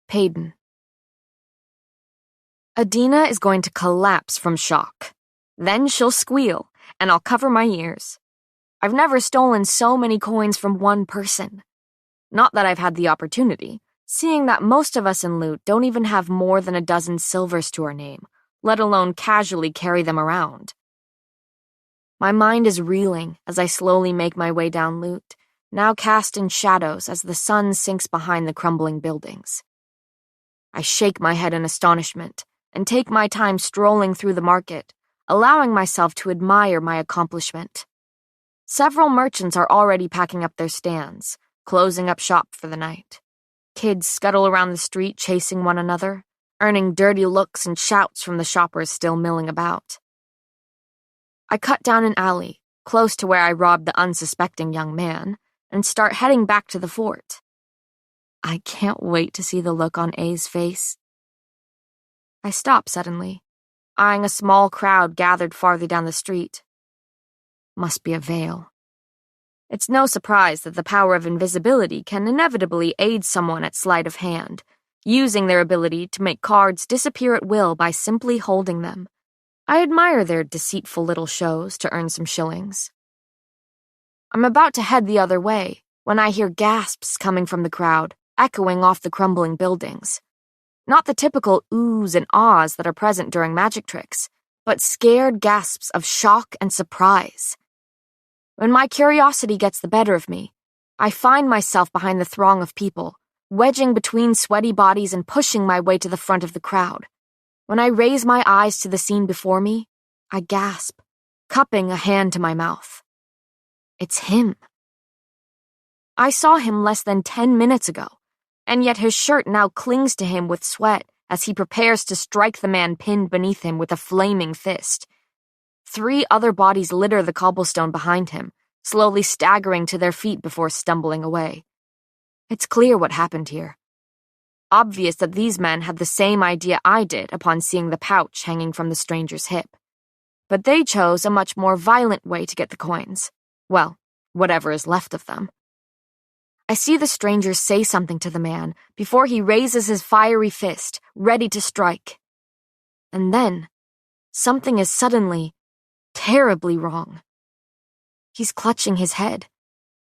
Payton. Adina is going to collapse from shock. Then she'll squeal, and I'll cover my ears. I've never stolen so many coins from one person. Not that I've had the opportunity, seeing that most of us in loot don't even have more than a dozen silvers to our name, let alone casually carry them around. My mind is reeling as I slowly make my way down loot, now cast in shadows as the sun sinks behind the crumbling buildings. I shake my head in astonishment and take my time strolling through the market, allowing myself to admire my accomplishment. Several merchants are already packing up their stands, closing up shop for the night. Kids scuttle around the street chasing one another, earning dirty looks and shouts from the shoppers still milling about. I cut down an alley, close to where I robbed the unsuspecting young man, and start heading back to the fort. I can't wait to see the look on A's face. I stop suddenly, eyeing a small crowd gathered farther down the street. Must be a veil. It's no surprise that the power of invisibility can inevitably aid someone at sleight of hand, using their ability to make cards disappear at will by simply holding them. I admire their deceitful little shows to earn some shillings. I'm about to head the other way when I hear gasps coming from the crowd, echoing off the crumbling buildings. Not the typical oohs and ahs that are present during magic tricks, but scared gasps of shock and surprise. When my curiosity gets the better of me, I find myself behind the throng of people, wedging between sweaty bodies and pushing my way to the front of the crowd. When I raise my eyes to the scene before me, I gasp, cupping a hand to my mouth. It's him. I saw him less than 10 minutes ago, and yet his shirt now clings to him with sweat as he prepares to strike the man pinned beneath him with a flaming fist. 3 other bodies litter the cobblestone behind him, slowly staggering to their feet before stumbling away. It's clear what happened here. Obvious that these men had the same idea I did upon seeing the pouch hanging from the stranger's hip. But they chose a much more violent way to get the coins. Well, whatever is left of them. I see the stranger say something to the man before he raises his fiery fist, ready to strike. And then, something is suddenly, terribly wrong. He's clutching his head,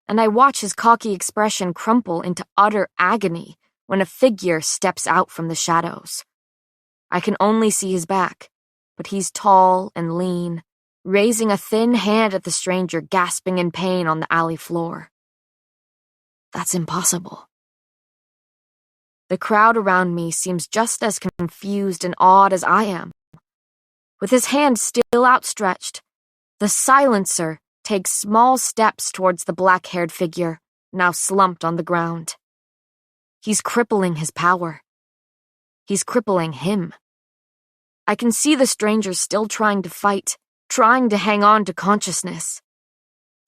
and I watch his cocky expression crumple into utter agony when a figure steps out from the shadows. I can only see his back, but he's tall and lean, raising a thin hand at the stranger gasping in pain on the alley floor. That's impossible. The crowd around me seems just as confused and awed as I am. With his hand still outstretched, the silencer takes small steps towards the black-haired figure, now slumped on the ground. He's crippling his power. He's crippling him. I can see the stranger still trying to fight, trying to hang on to consciousness.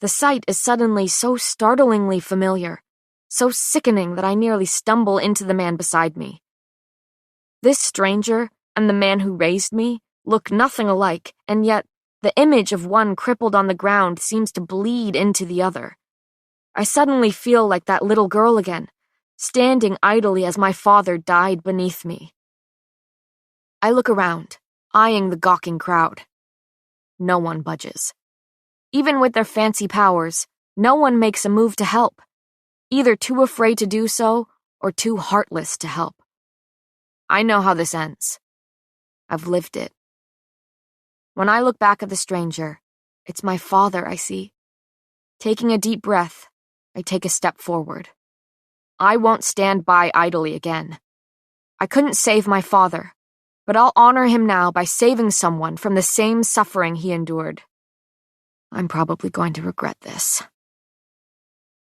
The sight is suddenly so startlingly familiar, so sickening that I nearly stumble into the man beside me. This stranger and the man who raised me look nothing alike, and yet the image of one crippled on the ground seems to bleed into the other. I suddenly feel like that little girl again, standing idly as my father died beneath me. I look around, eyeing the gawking crowd. No one budges. Even with their fancy powers, no one makes a move to help, either too afraid to do so or too heartless to help. I know how this ends. I've lived it. When I look back at the stranger, it's my father I see. Taking a deep breath, I take a step forward. I won't stand by idly again. I couldn't save my father, but I'll honor him now by saving someone from the same suffering he endured. I'm probably going to regret this.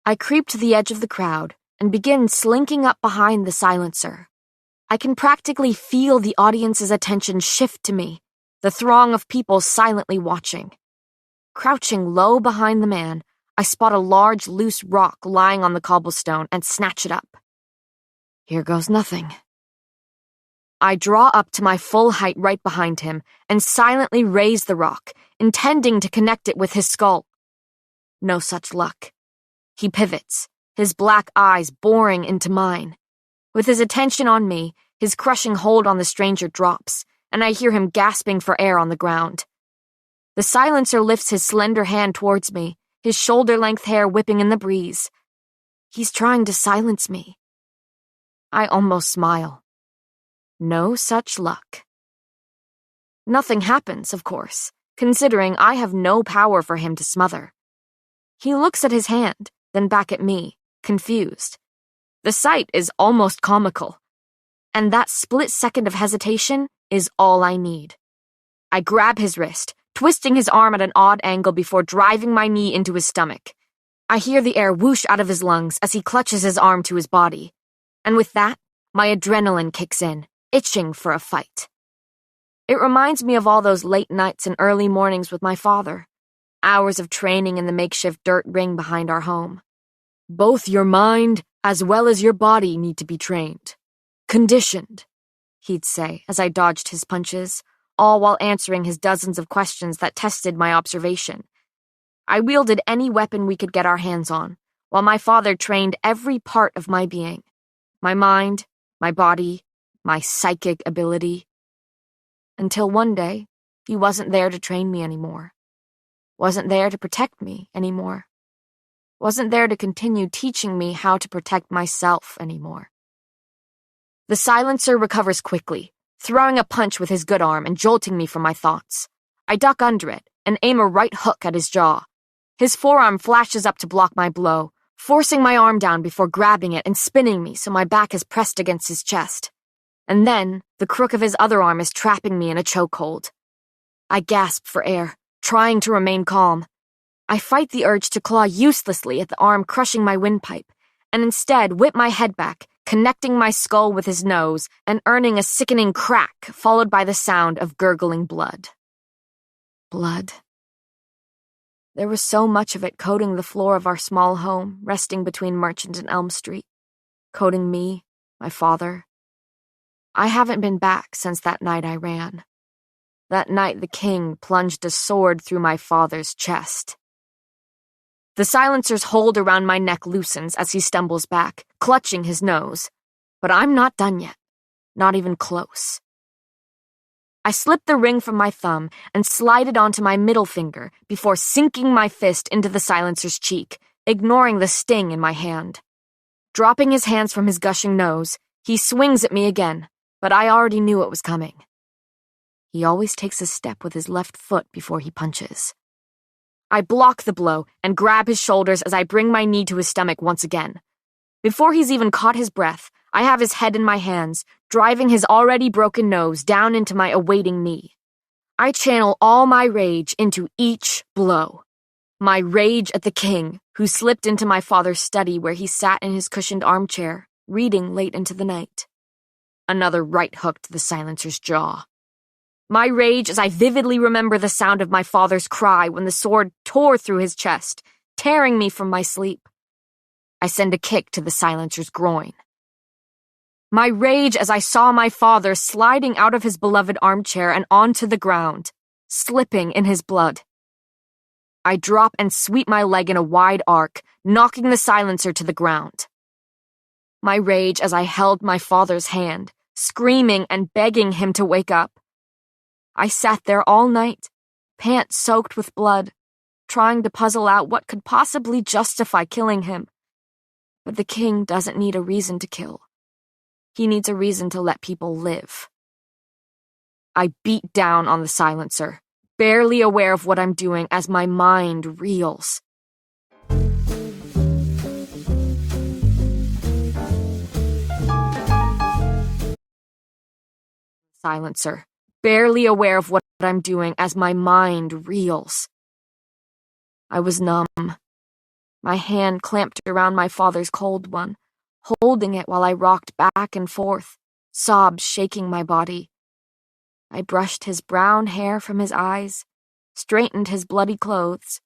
I creep to the edge of the crowd and begin slinking up behind the silencer. I can practically feel the audience's attention shift to me, the throng of people silently watching. Crouching low behind the man, I spot a large, loose rock lying on the cobblestone and snatch it up. Here goes nothing. I draw up to my full height right behind him and silently raise the rock, intending to connect it with his skull. No such luck. He pivots, his black eyes boring into mine. With his attention on me, his crushing hold on the stranger drops, and I hear him gasping for air on the ground. The silencer lifts his slender hand towards me, his shoulder-length hair whipping in the breeze. He's trying to silence me. I almost smile. No such luck. Nothing happens, of course, considering I have no power for him to smother. He looks at his hand, then back at me, confused. The sight is almost comical. And that split second of hesitation is all I need. I grab his wrist, twisting his arm at an odd angle before driving my knee into his stomach. I hear the air whoosh out of his lungs as he clutches his arm to his body, and with that, my adrenaline kicks in, itching for a fight. It reminds me of all those late nights and early mornings with my father, hours of training in the makeshift dirt ring behind our home. Both your mind as well as your body need to be trained. Conditioned, he'd say as I dodged his punches, all while answering his dozens of questions that tested my observation. I wielded any weapon we could get our hands on, while my father trained every part of my being. My mind, my body, my psychic ability. Until one day, he wasn't there to train me anymore. Wasn't there to protect me anymore. Wasn't there to continue teaching me how to protect myself anymore. The silencer recovers quickly, throwing a punch with his good arm and jolting me from my thoughts. I duck under it and aim a right hook at his jaw. His forearm flashes up to block my blow, forcing my arm down before grabbing it and spinning me so my back is pressed against his chest. And then, the crook of his other arm is trapping me in a chokehold. I gasp for air, trying to remain calm. I fight the urge to claw uselessly at the arm crushing my windpipe, and instead whip my head back, connecting my skull with his nose and earning a sickening crack followed by the sound of gurgling blood. Blood. There was so much of it coating the floor of our small home, resting between Merchant and Elm Street. Coating me, my father. I haven't been back since that night I ran. That night the king plunged a sword through my father's chest. The silencer's hold around my neck loosens as he stumbles back, clutching his nose. But I'm not done yet. Not even close. I slip the ring from my thumb and slide it onto my middle finger before sinking my fist into the silencer's cheek, ignoring the sting in my hand. Dropping his hands from his gushing nose, he swings at me again, but I already knew it was coming. He always takes a step with his left foot before he punches. I block the blow and grab his shoulders as I bring my knee to his stomach once again. Before he's even caught his breath, I have his head in my hands, driving his already broken nose down into my awaiting knee. I channel all my rage into each blow. My rage at the king, who slipped into my father's study where he sat in his cushioned armchair, reading late into the night. Another right hook to the silencer's jaw. My rage as I vividly remember the sound of my father's cry when the sword tore through his chest, tearing me from my sleep. I send a kick to the silencer's groin. My rage as I saw my father sliding out of his beloved armchair and onto the ground, slipping in his blood. I drop and sweep my leg in a wide arc, knocking the silencer to the ground. My rage as I held my father's hand, screaming and begging him to wake up. I sat there all night, pants soaked with blood, trying to puzzle out what could possibly justify killing him. But the king doesn't need a reason to kill. He needs a reason to let people live. I beat down on the silencer, barely aware of what I'm doing as my mind reels. Silencer, barely aware of what I'm doing as my mind reels. I was numb. My hand clamped around my father's cold one, holding it while I rocked back and forth, sobs shaking my body. I brushed his brown hair from his eyes, straightened his bloody clothes,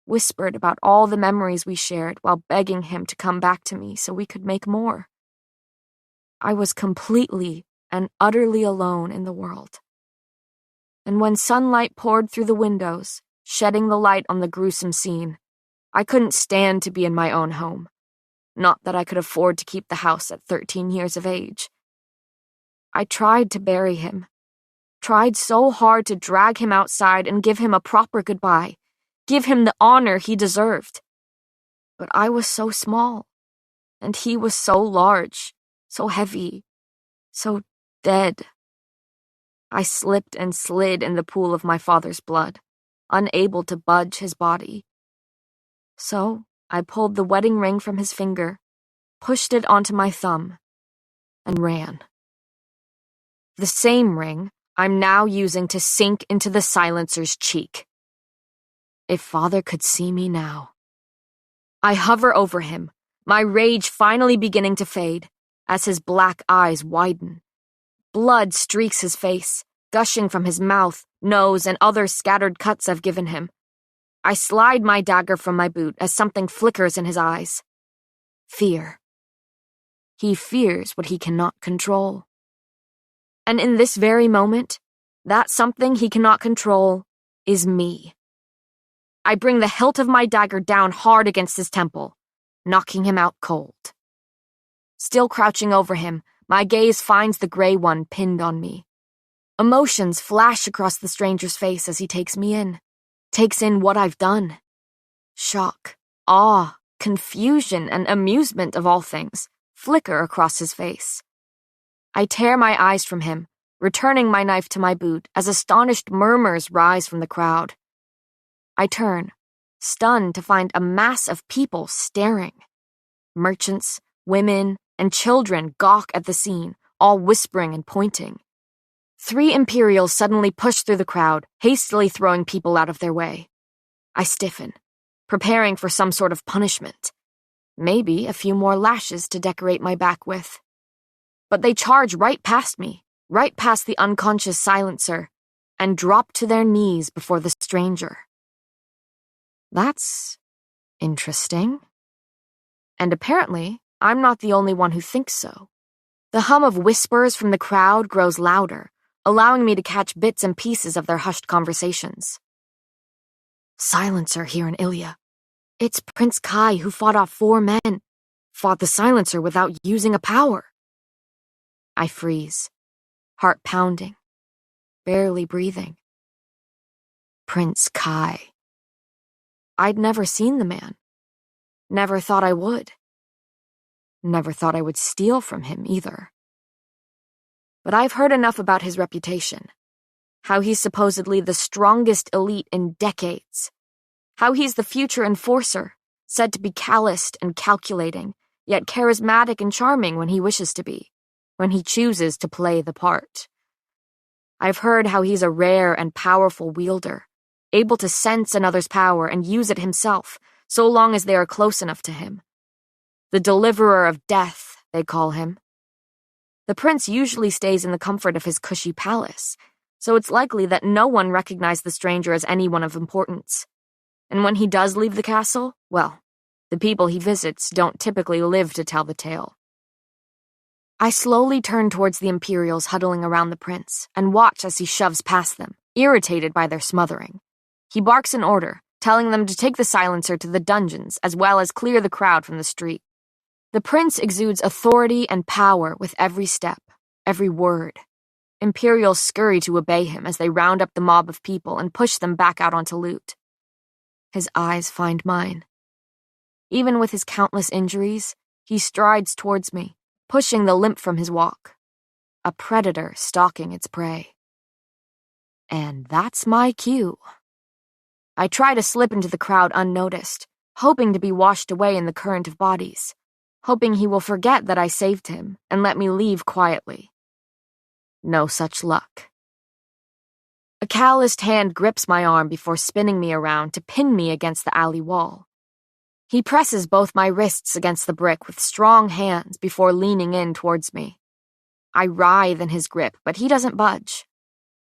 whispered about all the memories we shared while begging him to come back to me so we could make more. I was completely and utterly alone in the world. And when sunlight poured through the windows, shedding the light on the gruesome scene, I couldn't stand to be in my own home. Not that I could afford to keep the house at 13 years of age. I tried to bury him. Tried so hard to drag him outside and give him a proper goodbye, give him the honor he deserved. But I was so small, and he was so large, so heavy, so dead. I slipped and slid in the pool of my father's blood, unable to budge his body. So I pulled the wedding ring from his finger, pushed it onto my thumb, and ran. The same ring I'm now using to sink into the silencer's cheek. If father could see me now. I hover over him, my rage finally beginning to fade as his black eyes widen. Blood streaks his face, gushing from his mouth, nose, and other scattered cuts I've given him. I slide my dagger from my boot as something flickers in his eyes. Fear. He fears what he cannot control. And in this very moment, that something he cannot control is me. I bring the hilt of my dagger down hard against his temple, knocking him out cold. Still crouching over him, my gaze finds the gray one pinned on me. Emotions flash across the stranger's face as he takes me in, takes in what I've done. Shock, awe, confusion, and amusement of all things flicker across his face. I tear my eyes from him, returning my knife to my boot as astonished murmurs rise from the crowd. I turn, stunned to find a mass of people staring. Merchants, women, and children gawk at the scene, all whispering and pointing. 3 Imperials suddenly push through the crowd, hastily throwing people out of their way. I stiffen, preparing for some sort of punishment. Maybe a few more lashes to decorate my back with. But they charge right past me, right past the unconscious silencer, and drop to their knees before the stranger. That's interesting. And apparently, I'm not the only one who thinks so. The hum of whispers from the crowd grows louder, allowing me to catch bits and pieces of their hushed conversations. Silencer here in Ilya. It's Prince Kai who fought off 4 men, fought the silencer without using a power. I freeze, heart pounding, barely breathing. Prince Kai. I'd never seen the man. Never thought I would. Never thought I would steal from him either. But I've heard enough about his reputation. How he's supposedly the strongest elite in decades. How he's the future enforcer, said to be calloused and calculating, yet charismatic and charming when he wishes to be, when he chooses to play the part. I've heard how he's a rare and powerful wielder, able to sense another's power and use it himself, so long as they are close enough to him. The deliverer of death, they call him. The prince usually stays in the comfort of his cushy palace, so it's likely that no one recognized the stranger as anyone of importance. And when he does leave the castle, well, the people he visits don't typically live to tell the tale. I slowly turn towards the Imperials huddling around the prince and watch as he shoves past them, irritated by their smothering. He barks an order, telling them to take the silencer to the dungeons as well as clear the crowd from the street. The prince exudes authority and power with every step, every word. Imperials scurry to obey him as they round up the mob of people and push them back out onto loot. His eyes find mine. Even with his countless injuries, he strides towards me, pushing the limp from his walk. A predator stalking its prey. And that's my cue. I try to slip into the crowd unnoticed, hoping to be washed away in the current of bodies, hoping he will forget that I saved him and let me leave quietly. No such luck. A calloused hand grips my arm before spinning me around to pin me against the alley wall. He presses both my wrists against the brick with strong hands before leaning in towards me. I writhe in his grip, but he doesn't budge.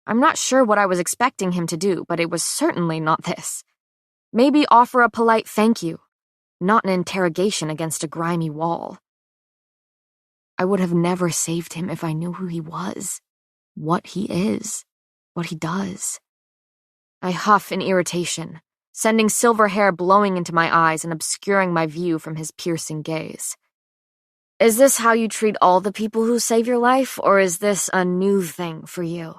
I'm not sure what I was expecting him to do, but it was certainly not this. Maybe offer a polite thank you, not an interrogation against a grimy wall. I would have never saved him if I knew who he was, what he is, what he does. I huff in irritation, sending silver hair blowing into my eyes and obscuring my view from his piercing gaze. Is this how you treat all the people who save your life, or is this a new thing for you?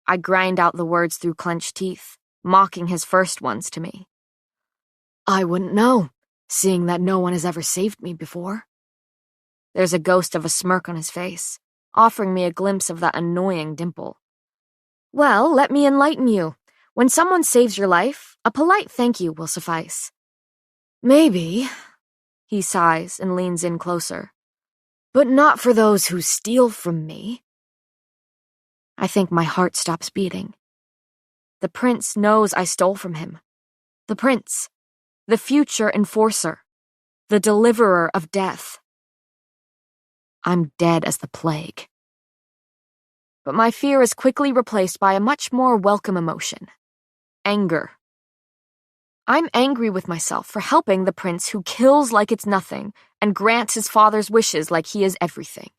I grind out the words through clenched teeth, mocking his first ones to me. I wouldn't know, seeing that no one has ever saved me before. There's a ghost of a smirk on his face, offering me a glimpse of that annoying dimple. Well, let me enlighten you. When someone saves your life, a polite thank you will suffice. Maybe, he sighs and leans in closer, but not for those who steal from me. I think my heart stops beating. The prince knows I stole from him. The prince. The future enforcer. The deliverer of death. I'm dead as the plague. But my fear is quickly replaced by a much more welcome emotion. Anger. I'm angry with myself for helping the prince who kills like it's nothing and grants his father's wishes like he is everything.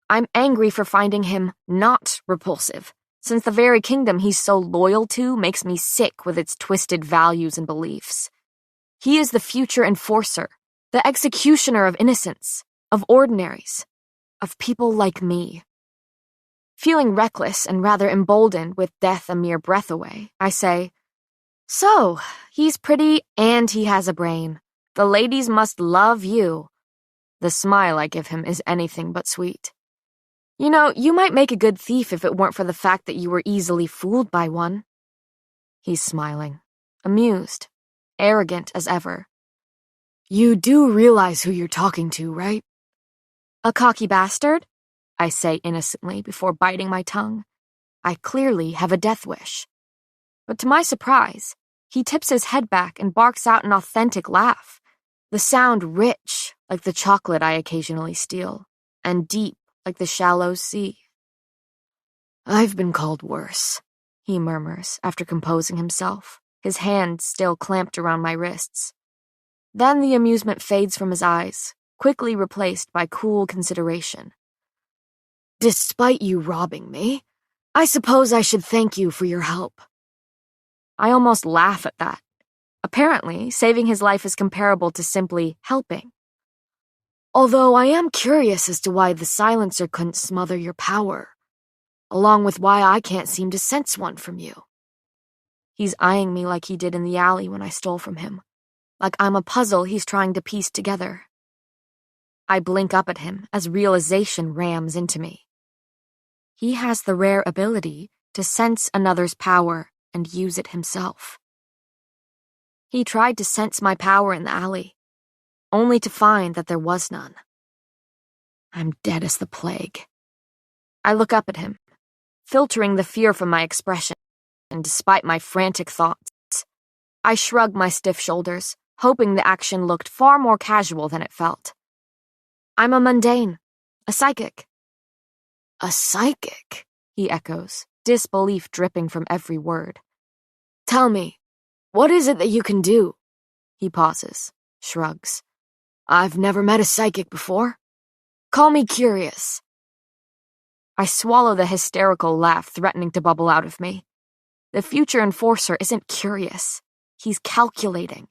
I'm angry for finding him not repulsive, since the very kingdom he's so loyal to makes me sick with its twisted values and beliefs. He is the future enforcer, the executioner of innocence, of ordinaries, of people like me. Feeling reckless and rather emboldened with death a mere breath away, I say, "So, he's pretty and he has a brain. The ladies must love you." The smile I give him is anything but sweet. You know, you might make a good thief if it weren't for the fact that you were easily fooled by one. He's smiling, amused, arrogant as ever. You do realize who you're talking to, right? A cocky bastard? I say innocently before biting my tongue. I clearly have a death wish. But to my surprise, he tips his head back and barks out an authentic laugh, the sound rich like the chocolate I occasionally steal, and deep like the shallow sea. I've been called worse, he murmurs after composing himself, his hand still clamped around my wrists. Then the amusement fades from his eyes, quickly replaced by cool consideration. Despite you robbing me, I suppose I should thank you for your help. I almost laugh at that. Apparently, saving his life is comparable to simply helping. Although I am curious as to why the silencer couldn't smother your power, along with why I can't seem to sense one from you. He's eyeing me like he did in the alley when I stole from him, like I'm a puzzle he's trying to piece together. I blink up at him as realization rams into me. He has the rare ability to sense another's power and use it himself. He tried to sense my power in the alley, only to find that there was none. I'm dead as the plague. I look up at him, filtering the fear from my expression, and despite my frantic thoughts, I shrug my stiff shoulders, hoping the action looked far more casual than it felt. I'm a mundane, a psychic. A psychic, he echoes, disbelief dripping from every word. Tell me, what is it that you can do? He pauses, shrugs. I've never met a psychic before. Call me curious. I swallow the hysterical laugh threatening to bubble out of me. The future enforcer isn't curious. He's calculating.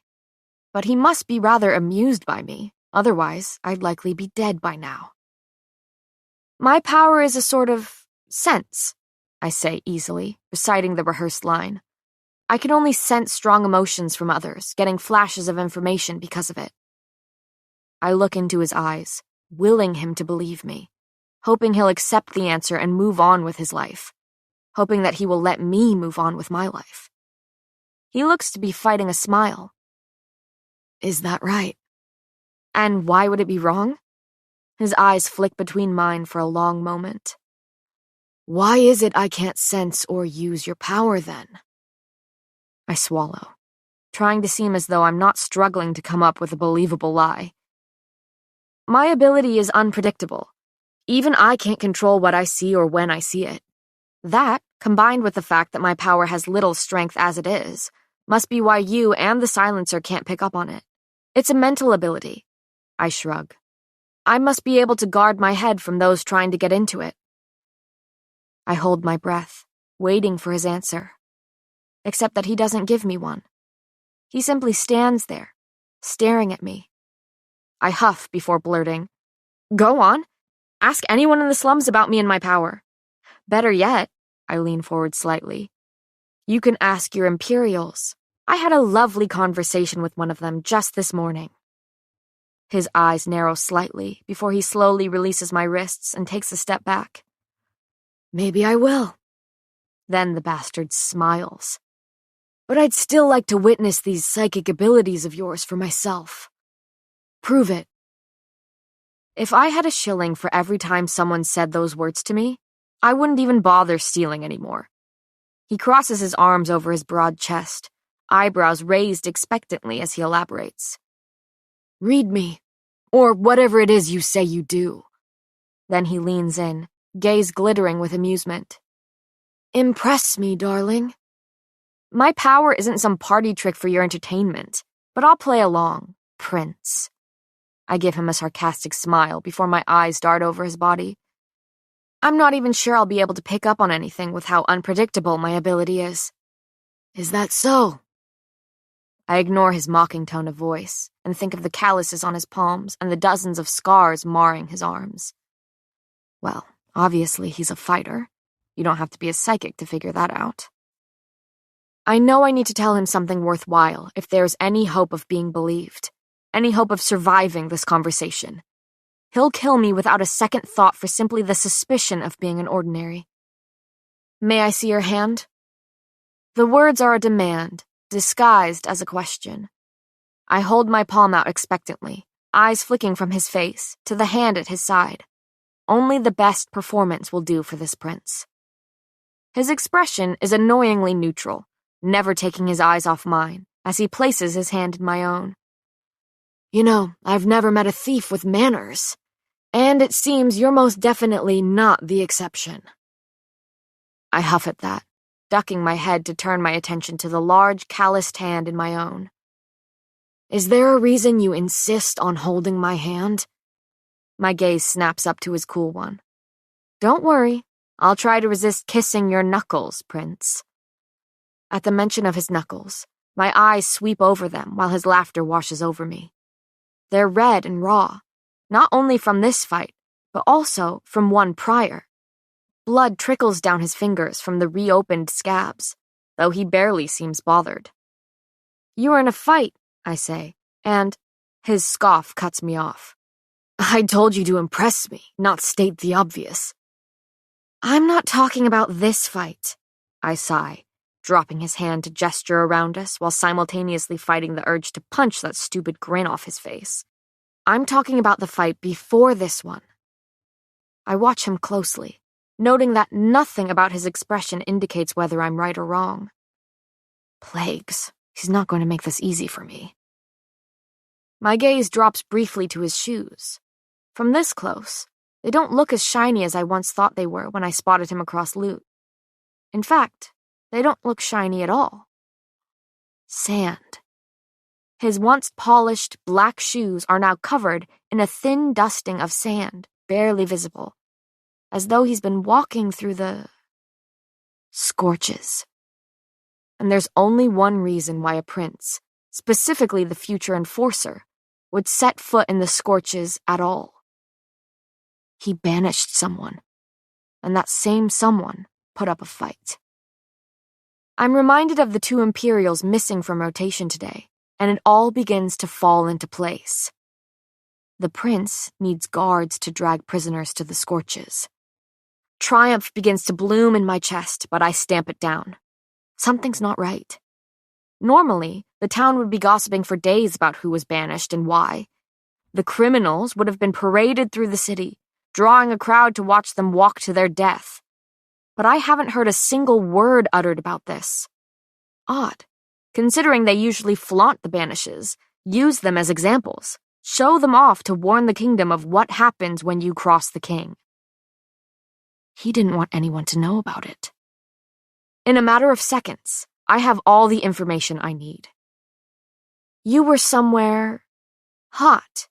But he must be rather amused by me, otherwise I'd likely be dead by now. My power is a sort of sense, I say easily, reciting the rehearsed line. I can only sense strong emotions from others, getting flashes of information because of it. I look into his eyes, willing him to believe me, hoping he'll accept the answer and move on with his life, hoping that he will let me move on with my life. He looks to be fighting a smile. Is that right? And why would it be wrong? His eyes flick between mine for a long moment. Why is it I can't sense or use your power then? I swallow, trying to seem as though I'm not struggling to come up with a believable lie. My ability is unpredictable. Even I can't control what I see or when I see it. That, combined with the fact that my power has little strength as it is, must be why you and the silencer can't pick up on it. It's a mental ability. I shrug. I must be able to guard my head from those trying to get into it. I hold my breath, waiting for his answer. Except that he doesn't give me one. He simply stands there, staring at me. I huff before blurting, Go on. Ask anyone in the slums about me and my power. Better yet, I lean forward slightly. You can ask your Imperials. I had a lovely conversation with one of them just this morning. His eyes narrow slightly before he slowly releases my wrists and takes a step back. Maybe I will. Then the bastard smiles. But I'd still like to witness these psychic abilities of yours for myself. Prove it. If I had a shilling for every time someone said those words to me, I wouldn't even bother stealing anymore. He crosses his arms over his broad chest, eyebrows raised expectantly as he elaborates. Read me, or whatever it is you say you do. Then he leans in, gaze glittering with amusement. Impress me, darling. My power isn't some party trick for your entertainment, but I'll play along, Prince. I give him a sarcastic smile before my eyes dart over his body. I'm not even sure I'll be able to pick up on anything with how unpredictable my ability is. Is that so? I ignore his mocking tone of voice and think of the calluses on his palms and the dozens of scars marring his arms. Well, obviously he's a fighter. You don't have to be a psychic to figure that out. I know I need to tell him something worthwhile if there's any hope of being believed, any hope of surviving this conversation. He'll kill me without a second thought for simply the suspicion of being an ordinary. May I see your hand? The words are a demand, disguised as a question. I hold my palm out expectantly, eyes flicking from his face to the hand at his side. Only the best performance will do for this prince. His expression is annoyingly neutral, never taking his eyes off mine, as he places his hand in my own. You know, I've never met a thief with manners, and it seems you're most definitely not the exception. I huff at that, ducking my head to turn my attention to the large, calloused hand in my own. Is there a reason you insist on holding my hand? My gaze snaps up to his cool one. Don't worry, I'll try to resist kissing your knuckles, Prince. At the mention of his knuckles, my eyes sweep over them while his laughter washes over me. They're red and raw, not only from this fight, but also from one prior. Blood trickles down his fingers from the reopened scabs, though he barely seems bothered. You were in a fight, I say, and his scoff cuts me off. I told you to impress me, not state the obvious. I'm not talking about this fight, I sigh, dropping his hand to gesture around us while simultaneously fighting the urge to punch that stupid grin off his face. I'm talking about the fight before this one. I watch him closely, noting that nothing about his expression indicates whether I'm right or wrong. Plagues, he's not going to make this easy for me. My gaze drops briefly to his shoes. From this close, they don't look as shiny as I once thought they were when I spotted him across loot. In fact, they don't look shiny at all. Sand. His once polished black shoes are now covered in a thin dusting of sand, barely visible, as though he's been walking through the scorches. And there's only one reason why a prince, specifically the future enforcer, would set foot in the scorches at all. He banished someone, and that same someone put up a fight. I'm reminded of the 2 Imperials missing from rotation today, and it all begins to fall into place. The prince needs guards to drag prisoners to the scorches. Triumph begins to bloom in my chest, but I stamp it down. Something's not right. Normally, the town would be gossiping for days about who was banished and why. The criminals would have been paraded through the city, drawing a crowd to watch them walk to their death. But I haven't heard a single word uttered about this. Odd, considering they usually flaunt the banishes, use them as examples, show them off to warn the kingdom of what happens when you cross the king. He didn't want anyone to know about it. In a matter of seconds, I have all the information I need. You were somewhere hot,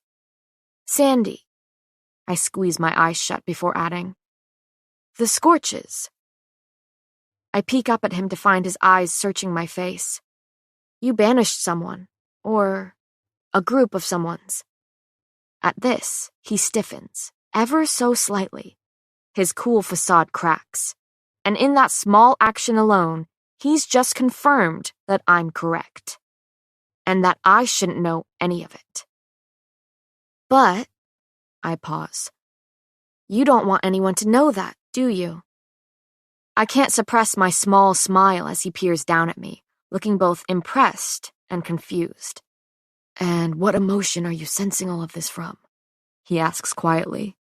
sandy. I squeeze my eyes shut before adding, the scorches. I peek up at him to find his eyes searching my face. You banished someone, or a group of someone's. At this, he stiffens, ever so slightly. His cool facade cracks, and in that small action alone, he's just confirmed that I'm correct, and that I shouldn't know any of it. But, I pause, you don't want anyone to know that, do you? I can't suppress my small smile as he peers down at me, looking both impressed and confused. And what emotion are you sensing all of this from? He asks quietly.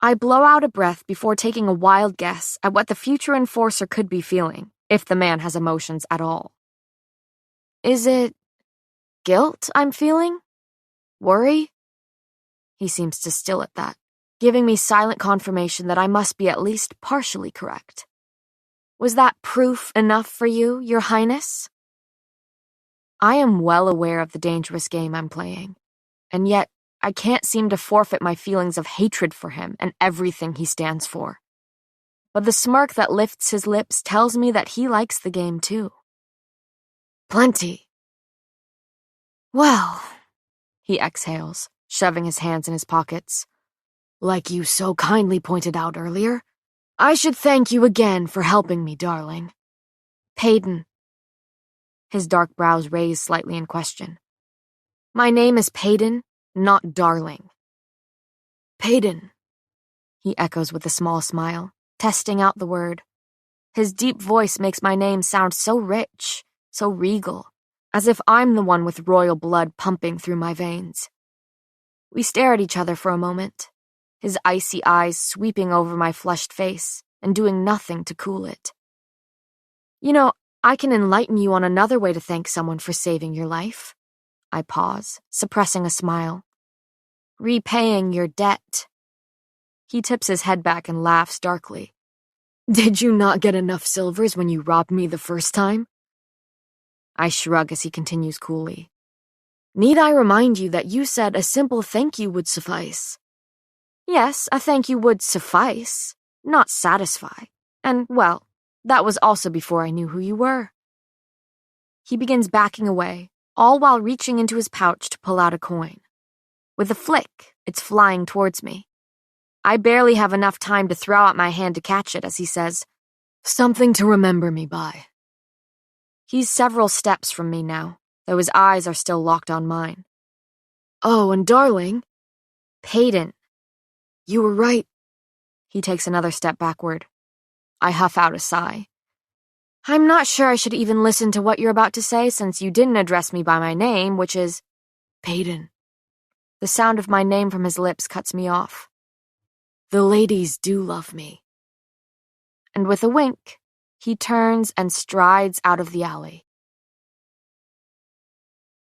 I blow out a breath before taking a wild guess at what the future enforcer could be feeling, if the man has emotions at all. Is it guilt I'm feeling? Worry? He seems to still at that, giving me silent confirmation that I must be at least partially correct. Was that proof enough for you, Your Highness? I am well aware of the dangerous game I'm playing, and yet I can't seem to forfeit my feelings of hatred for him and everything he stands for. But the smirk that lifts his lips tells me that he likes the game too. Plenty. Well, he exhales, shoving his hands in his pockets. Like you so kindly pointed out earlier, I should thank you again for helping me, darling. Payden. His dark brows raise slightly in question. My name is Payden, not darling. Payden, he echoes with a small smile, testing out the word. His deep voice makes my name sound so rich, so regal, as if I'm the one with royal blood pumping through my veins. We stare at each other for a moment, his icy eyes sweeping over my flushed face and doing nothing to cool it. You know, I can enlighten you on another way to thank someone for saving your life. I pause, suppressing a smile. Repaying your debt. He tips his head back and laughs darkly. Did you not get enough silvers when you robbed me the first time? I shrug as he continues coolly. Need I remind you that you said a simple thank you would suffice? Yes, a thank you would suffice, not satisfy. And, well, that was also before I knew who you were. He begins backing away, all while reaching into his pouch to pull out a coin. With a flick, it's flying towards me. I barely have enough time to throw out my hand to catch it as he says, Something to remember me by. He's several steps from me now, though his eyes are still locked on mine. Oh, and darling. Payden. You were right. He takes another step backward. I huff out a sigh. I'm not sure I should even listen to what you're about to say since you didn't address me by my name, which is Payden. The sound of my name from his lips cuts me off. The ladies do love me. And with a wink, he turns and strides out of the alley.